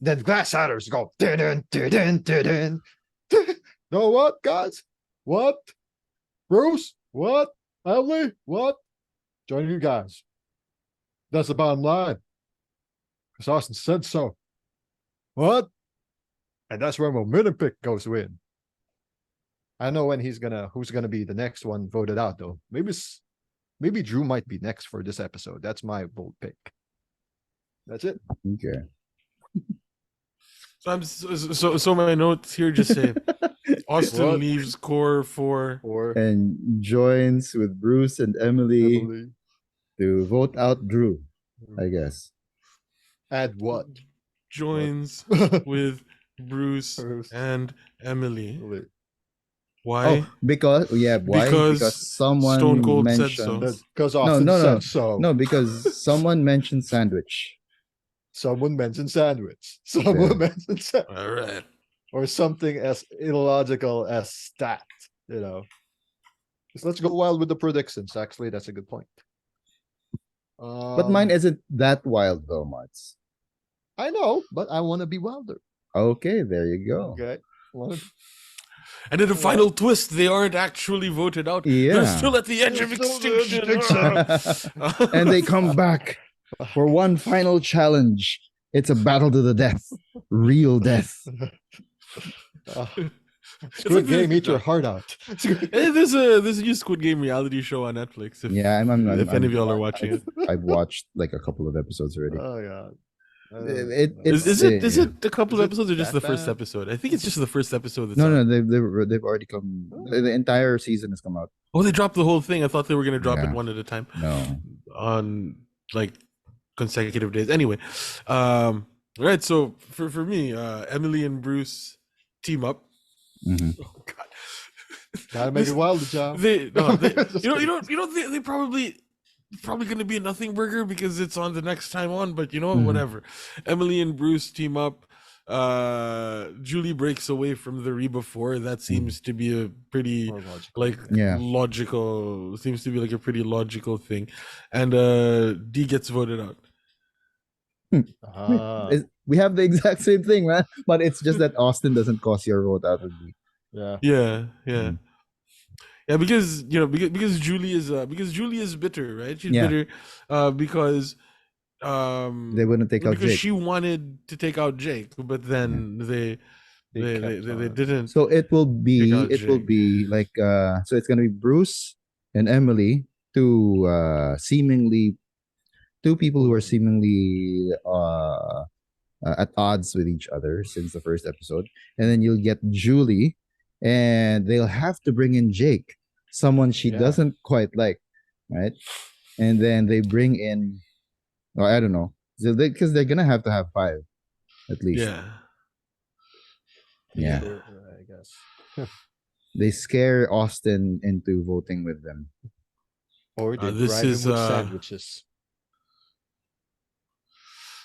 Then glass shatters go. Dun, dun, dun, dun, dun. Know what, guys? What? Bruce? What? Emily? What? Join you guys. That's the bottom line. Because Austin said so. What? And that's where momentum pick goes in. I know when who's gonna be the next one voted out though. Maybe Drew might be next for this episode. That's my bold pick. That's it. Okay. So I'm so my notes here just say Austin What? leaves core for Or and joins with Bruce and Emily Emily. to vote out Drew, I guess. Add what? joins with Bruce Bruce. and Emily. Emily. Why? Oh, because why? Because Because someone Stone Cold said mentioned so. Because no, Austin no, no, said so. no. Because someone mentioned sandwich. Someone mentioned sandwich. Someone Yeah. mentioned sandwich. All right. Or something as illogical as stat, you know. Just let's go wild with the predictions. Actually, that's a good point. But mine isn't that wild though, Marts. I know, but I want to be wilder. Okay, there you go. Okay. Wanna- And in the final twist, they aren't actually voted out. They're Yeah. still at the edge of They're still at the extinction. extinction. And they come back for one final challenge. It's a battle to the death. Real death. Squid Game, the- eat your heart out. There's a new Squid Game reality show on Netflix. If, Yeah, if any of y'all are watching it. I've watched like a couple of episodes already. Oh yeah. Is it a couple Is it episodes or just that the first bad? episode? I think it's just the first episode. That's No, out. no, they've already come. The entire season has come out. Oh, they dropped the whole thing. I thought they were gonna drop Yeah. it one at a time No. on like consecutive days. Anyway, right. So for me, Emily and Bruce team up. Mhm. Oh God, Gotta make it wild, Joe. they Just they probably gonna be a nothing burger because it's on the next time on. But you know what? Mhm. Whatever. Emily and Bruce team up. Julie breaks away from the Reba 4. That seems to be a pretty More logical. like Yeah. logical, seems to be like a pretty logical thing. And D gets voted out. Ah, We have the exact same thing, man. But it's just that Austin doesn't cost your vote out with me. yeah. Yeah, yeah. Mm. Yeah, because you know, because Julie is bitter, right? She's Yeah. bitter because They wouldn't take out because Jake. she wanted to take out Jake, but then they kept, didn't. So it will Take out Jake. be like so it's gonna be Bruce and Emily, two seemingly two people who are seemingly at odds with each other since the first episode. And then you'll get Julie, and they'll have to bring in Jake, someone she Yeah. doesn't quite like, right? And then they bring in, well, I don't know, because they're gonna have to have five at least. Yeah. Yeah. I guess. They scare Austin into voting with them. Or they This bribe him is, with sandwiches.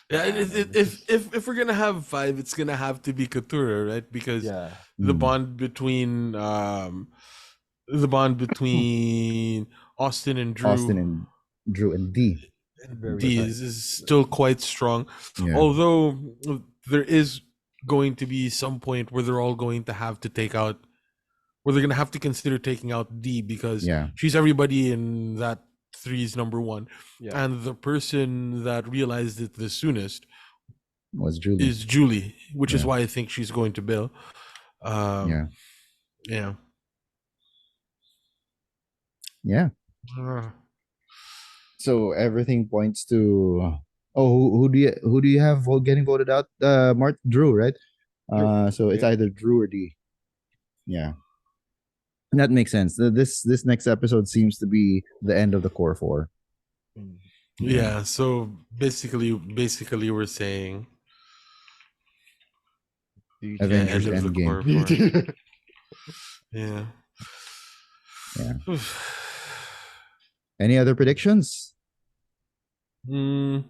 Yeah, if we're gonna have five, it's gonna have to be Katura, right? Because Yeah. the Mm. bond between Austin and Drew, Austin and Drew and D. Very D tight. is still quite strong. Yeah. Although there is going to be some point where they're all going to have to take out, where they're gonna have to consider taking out D because Yeah. she's everybody in that three's number one, Yeah. and the person that realized it the soonest Was Julie. is Julie, which is Yeah. why I think she's going to bail. Yeah. Yeah. Yeah. So everything points to who do you have getting voted out? Drew, right? Drew, So it's yeah. either Drew or D. Yeah. That makes sense. This next episode seems to be the end of the core four. Mm. Yeah. So basically we're saying DJ. Avengers end of the Endgame. core four. Yeah. Yeah. Any other predictions? No.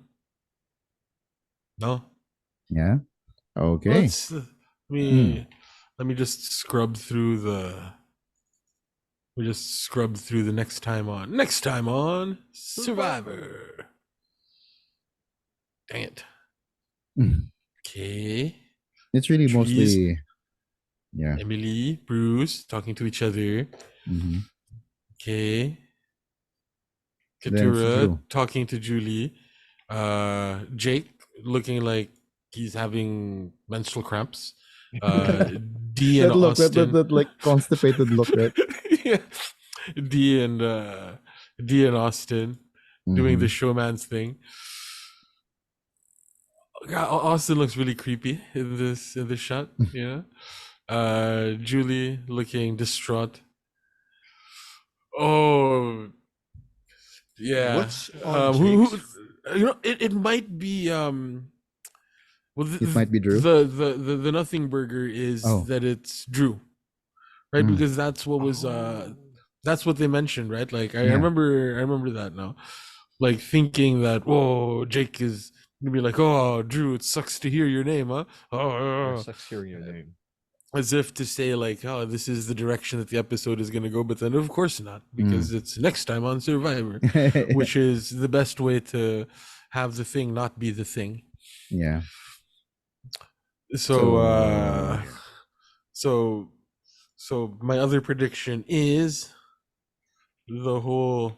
Yeah. Okay. Let me just scrub through the. We just scrub through the next time on Survivor. Dang it. Mm. Okay. It's really Trees. mostly. Yeah. Emily, Bruce talking to each other. Mm-hmm. Okay. Then it's Katura Drew. talking to Julie. Jake looking like he's having menstrual cramps. D and Austin. that like constipated look, right? Yeah. D and Austin doing the showman's thing. God, Austin looks really creepy in this shot. Yeah. Julie looking distraught. Oh, yeah. What's on Who, Jake's? it might be well, It might be Drew. the nothing burger is Oh. that it's Drew, right? Mm. Because that's what was Oh. that's what they mentioned, right? Like I Yeah. remember that now, like thinking that, whoa, Jake is gonna be like, oh, Drew, it sucks to hear your name, huh? Yeah, Oh, sucks hearing your name. as if to say like, oh, this is the direction that the episode is gonna go, but then of course not, because it's next time on Survivor, which is the best way to have the thing not be the thing. Yeah. So so my other prediction is the whole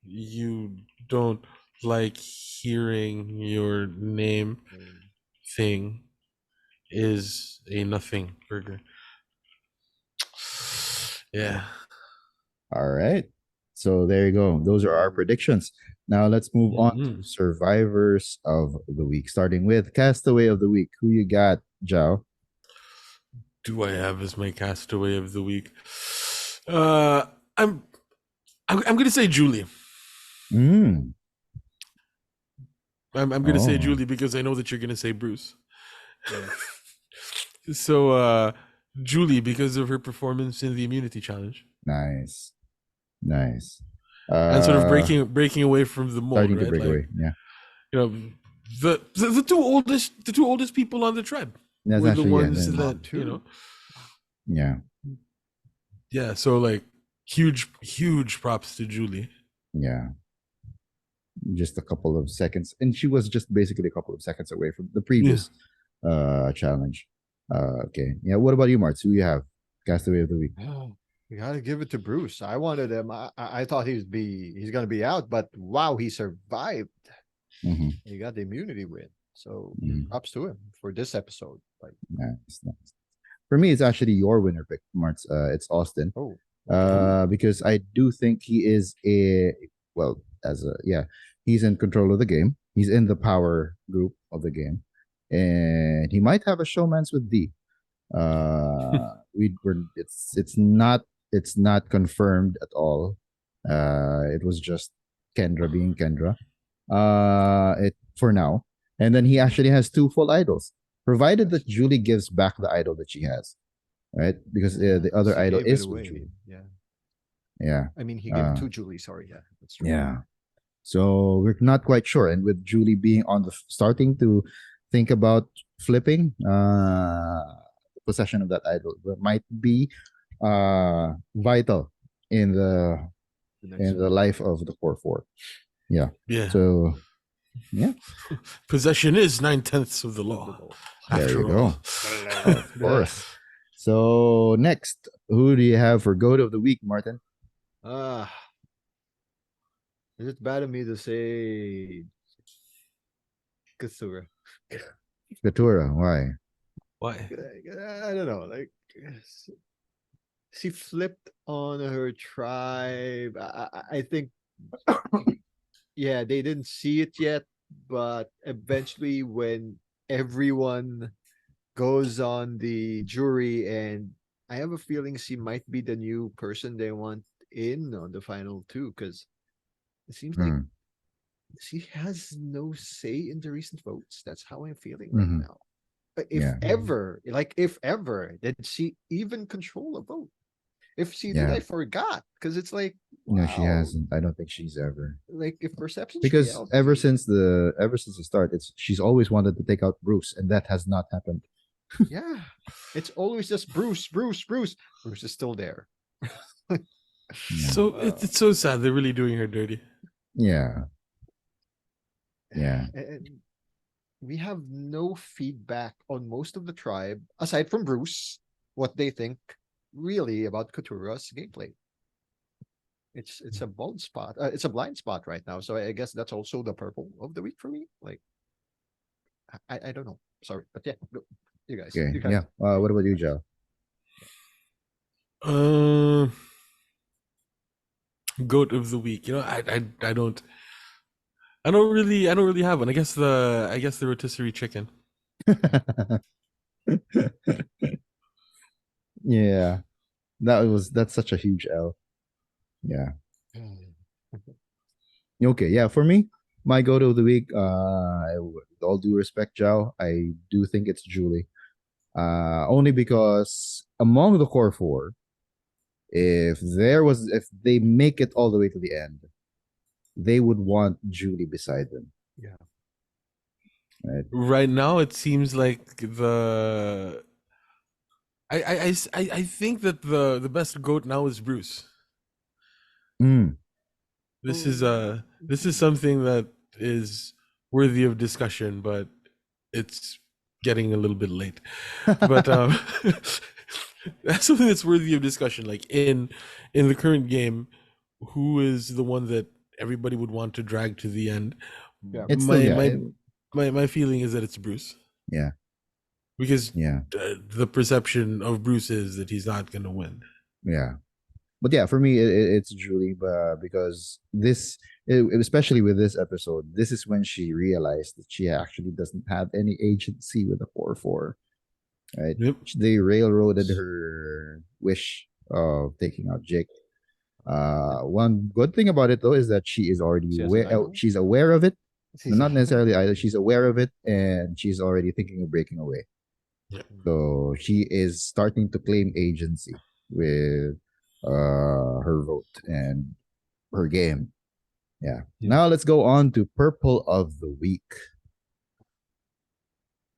you don't like hearing your name thing is a nothing burger. Yeah. All right. So there you go. Those are our predictions. Now let's move on to survivors of the week, starting with castaway of the week. Who you got, Joe? Do I have as my castaway of the week? I'm gonna say Julie. Mm. I'm gonna say Oh. Julie because I know that you're gonna say Bruce. So Julie, because of her performance in the immunity challenge. Nice. Nice. And sort of breaking away from the mold, starting right? to break Like, away. Yeah. you know, the two oldest people on the tribe That's were the actually, ones then- that, you know. Yeah. Yeah, so like huge props to Julie. Yeah. Just a couple of seconds. And she was just basically a couple of seconds away from the previous challenge. Okay. Yeah. What about you, Marts? Who you have? Castaway of the week. Oh, you gotta give it to Bruce. I wanted him. I thought he's gonna be out, but wow, he survived. Mhm. He got the immunity win. So Mhm. props to him for this episode. Like, Nice, nice. For me, it's actually your winner pick, Marts. It's Austin. oh, Because I do think he is he's in control of the game. He's in the power group of the game, and he might have a showmance with D. It's not confirmed at all. It was just Kendra being Kendra. It for now, and then he actually has two full idols, provided that Julie gives back the idol that she has, right? Because the other he idol gave it is with away. Julie. Yeah. Yeah. I mean, he gave it to Julie. Sorry. Yeah. That's true. Yeah. So we're not quite sure. And with Julie being on the starting to think about flipping possession of that idol, that might be vital in the life of the core four. Yeah. Yeah. So yeah. Possession is 9/10 of the law. There you After go. all. Of course. So next, who do you have for goat of the week, Martin? Is it bad of me to say Katsura? Katura. Why? Why? I don't know. Like, she flipped on her tribe. I think, yeah, they didn't see it yet, but eventually, when everyone goes on the jury, and I have a feeling she might be the new person they want in on the final two, because it seems like she has no say in the recent votes. That's how I'm feeling right now. But if ever, did she even control a vote? If she did, I forgot, because it's like, No, she wow, hasn't. I don't think she's ever. like, if perception Because ever since the start, she's always wanted to take out Bruce, and that has not happened. yeah, it's always just Bruce. Bruce is still there. So it's so sad. They're really doing her dirty. Yeah. Yeah. And we have no feedback on most of the tribe, aside from Bruce, what they think really about Katura's gameplay. It's a blind spot. It's a blind spot right now. So I guess that's also the purple of the week for me. Like, I don't know. Sorry, but yeah, go. You guys. Okay. You guys. Yeah. What about you, Joe? Goat of the week. You know, I don't really have one. I guess the rotisserie chicken. Yeah, that's such a huge L. Yeah. Okay, yeah, for me, my go-to of the week, with all due respect, Joe, I do think it's Julie. Only because among the core four, if they make it all the way to the end, they would want Julie beside them. Yeah. Right? Right now, it seems like I think that the best goat now is Bruce. Mm. This is something that is worthy of discussion, but it's getting a little bit late. But that's something that's worthy of discussion. Like in the current game, who is the one that everybody would want to drag to the end? Yeah. It's still My yeah, my my feeling is that it's Bruce, yeah, because yeah, the perception of Bruce is that he's not going to win. yeah. But yeah, for me, it's Julie, because especially with this episode, this is when she realized that she actually doesn't have any agency with the 4-4. Right? Yep. They railroaded her wish of taking out Jake. One good thing about it though is that she is already She has an idol? she's aware of it. She's Not necessarily either. She's aware of it, and she's already thinking of breaking away. Yep. So she is starting to claim agency with her vote and her game. Yeah. Yeah. Now let's go on to purple of the week.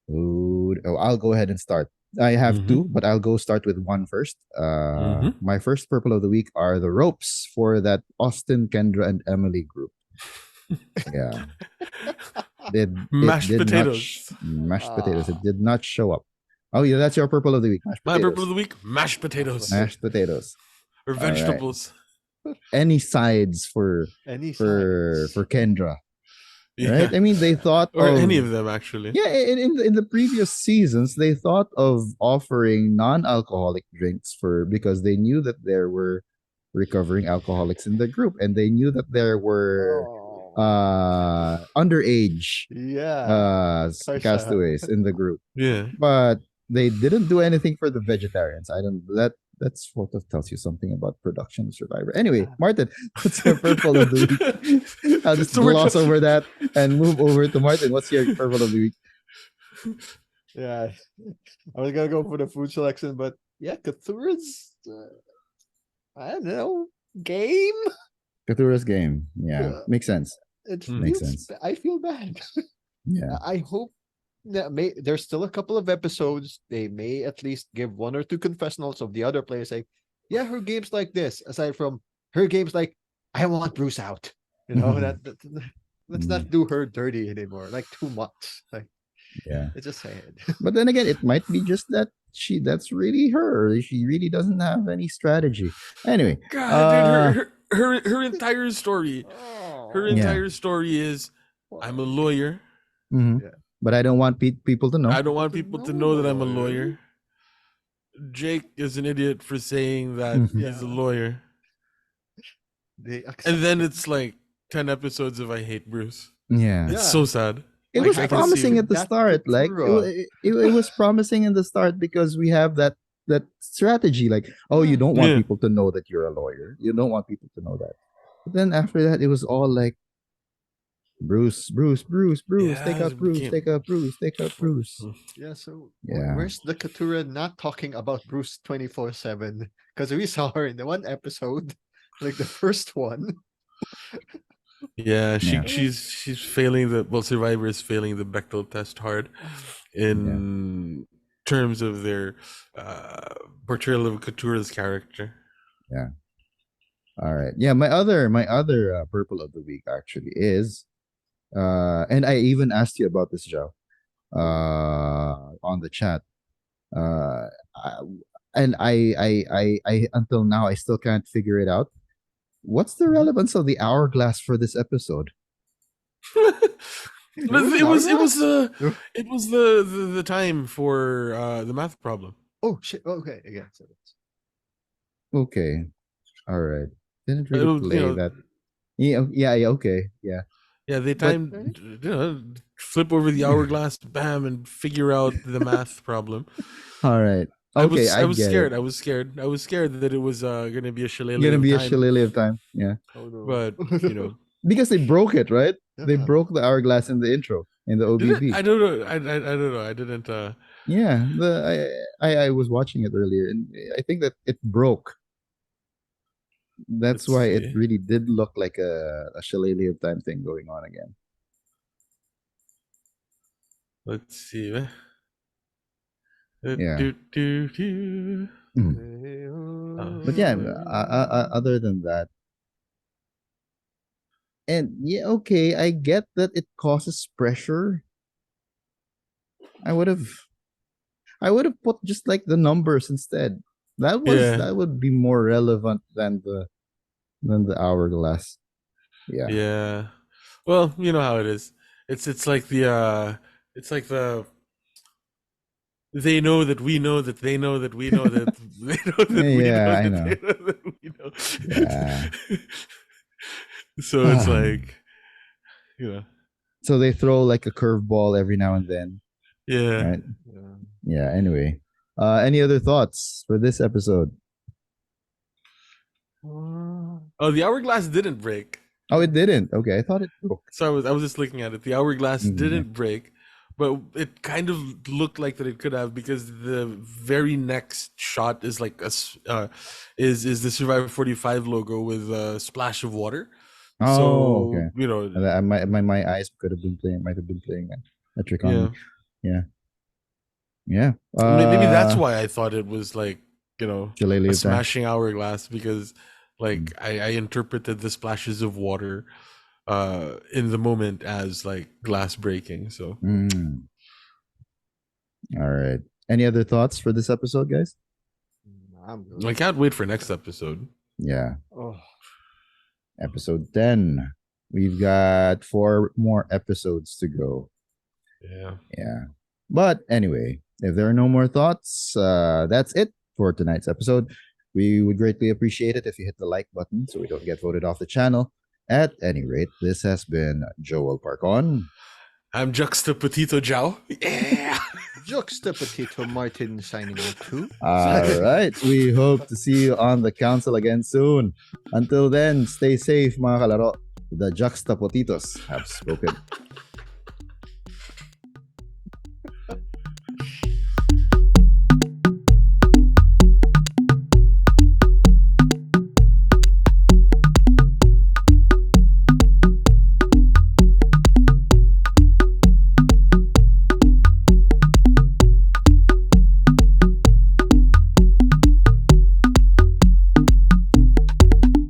Ooh, I'll go ahead and start. I have two, but I'll go start with one first. My first purple of the week are the ropes for that Austin, Kendra, and Emily group. Yeah. Mashed did potatoes. Mashed potatoes. It did not show up. Oh yeah, that's your purple of the week. Mashed My potatoes. purple of the week: mashed potatoes Mashed potatoes. or All right. vegetables. Any sides for Kendra? Yeah. Right? I mean, they thought or of any of them actually. Yeah, in the previous seasons, they thought of offering non-alcoholic drinks because they knew that there were recovering alcoholics in the group, and they knew that there were underage castaways in the group. Yeah. But they didn't do anything for the vegetarians. I don't that sort of tells you something about production of Survivor. Anyway, Martin, what's your purple of the week? I'll just gloss over that and move over to Martin. What's your purple of the week? Yeah, I was gonna go for the food selection, but yeah, Cthulhu's, I don't know, game. Cthulhu's game. Yeah, makes sense. It Makes feels, sense. I feel bad. Yeah, I hope that there's still a couple of episodes. They may at least give one or two confessionals of the other players, like, yeah, her game's like this. Aside from her game's like, I want Bruce out. You know let's not do her dirty anymore. Like too much. Like yeah. it's just sad. But then again, it might be just that that's really her. She really doesn't have any strategy. Anyway, God, dude, her entire story. Her Yeah. entire story is, I'm a lawyer. mhm. Yeah. But I don't want people to know. I don't want people to know that I'm a lawyer. Jake is an idiot for saying that he's a lawyer. And then it's like 10 episodes of I hate Bruce. Yeah. It's so sad. It Like, was I can promising see at the that start. Like it was promising in the start because we have that strategy. Like, oh, you don't want Yeah. people to know that you're a lawyer. You don't want people to know that. But then after that, it was all like Bruce, Yeah, take out it Bruce, became- take out Bruce, take out Bruce. Yeah, so Yeah. where's the Katura not talking about Bruce 24/7? Because we saw her in the one episode, like the first one. Yeah, Yeah. she's failing Survivor is failing the Bechdel test hard in terms of their portrayal of Katura's character. All right. Yeah, my other purple of the week actually is and I even asked you about this, Joe, on the chat. I, and I until now I still can't figure it out. What's the relevance of the hourglass for this episode? It was the time for the math problem. Oh shit! Okay, yeah. So Okay. All right. Didn't It'll, really play that. Yeah, okay. Yeah. Yeah, they timed, flip over the hourglass, bam, and figure out the math problem. All right. Okay, I was get scared. it. I was scared. I was scared that it was gonna be a shillelagh Gonna of be a time. shillelagh of time. Yeah. Oh no. But you know, Because they broke it, right? They Yeah. broke the hourglass in the intro, in the did it? OBB. I don't know. I don't know. I didn't. Yeah, I was watching it earlier, and I think that it broke. That's Let's why it see. really did look like a shillelagh of time thing going on again. Let's see. Yeah. Do. Mm. But yeah, other than that, and yeah, okay, I get that it causes pressure. I would have, I would have put just like the numbers instead. Yeah. That would be more relevant than the hourglass. Yeah. Yeah. Well, you know how it is. It's like it's like the they know that we know that they know that we know that they know that we Yeah, know I that know. they know that we know. Yeah. So it's like, you know, So they throw like a curveball every now and then, yeah. right? Yeah. Yeah. Anyway, any other thoughts for this episode? Oh, the hourglass didn't break. Oh, it didn't. Okay, I thought it broke. So I was just looking at it. The hourglass Mhm. didn't break, but it kind of looked like that it could have, because the very next shot is like is the Survivor 45 logo with a splash of water. Oh, So okay. you know, My eyes could have been playing. Might have been playing a trick on yeah. me. Yeah. Yeah. Maybe that's why I thought it was like, you know, Shillelagh a of time. smashing hourglass, because like I interpreted the splashes of water in the moment as like glass breaking. So Mm. All right. Any other thoughts for this episode, guys? I'm good. I can't wait for next episode. Yeah. Oh. Episode 10. We've got 4 more episodes to go. Yeah. Yeah. But anyway, if there are no more thoughts, that's it for tonight's episode. We would greatly appreciate it if you hit the like button so we don't get voted off the channel. At any rate, this has been Joel Parkon. I'm Juxtapotito Jow. Yeah. Juxtapotito Martin signing out too. All right. We hope to see you on the council again soon. Until then, stay safe, mga kalaro. The Juxtapotitos have spoken.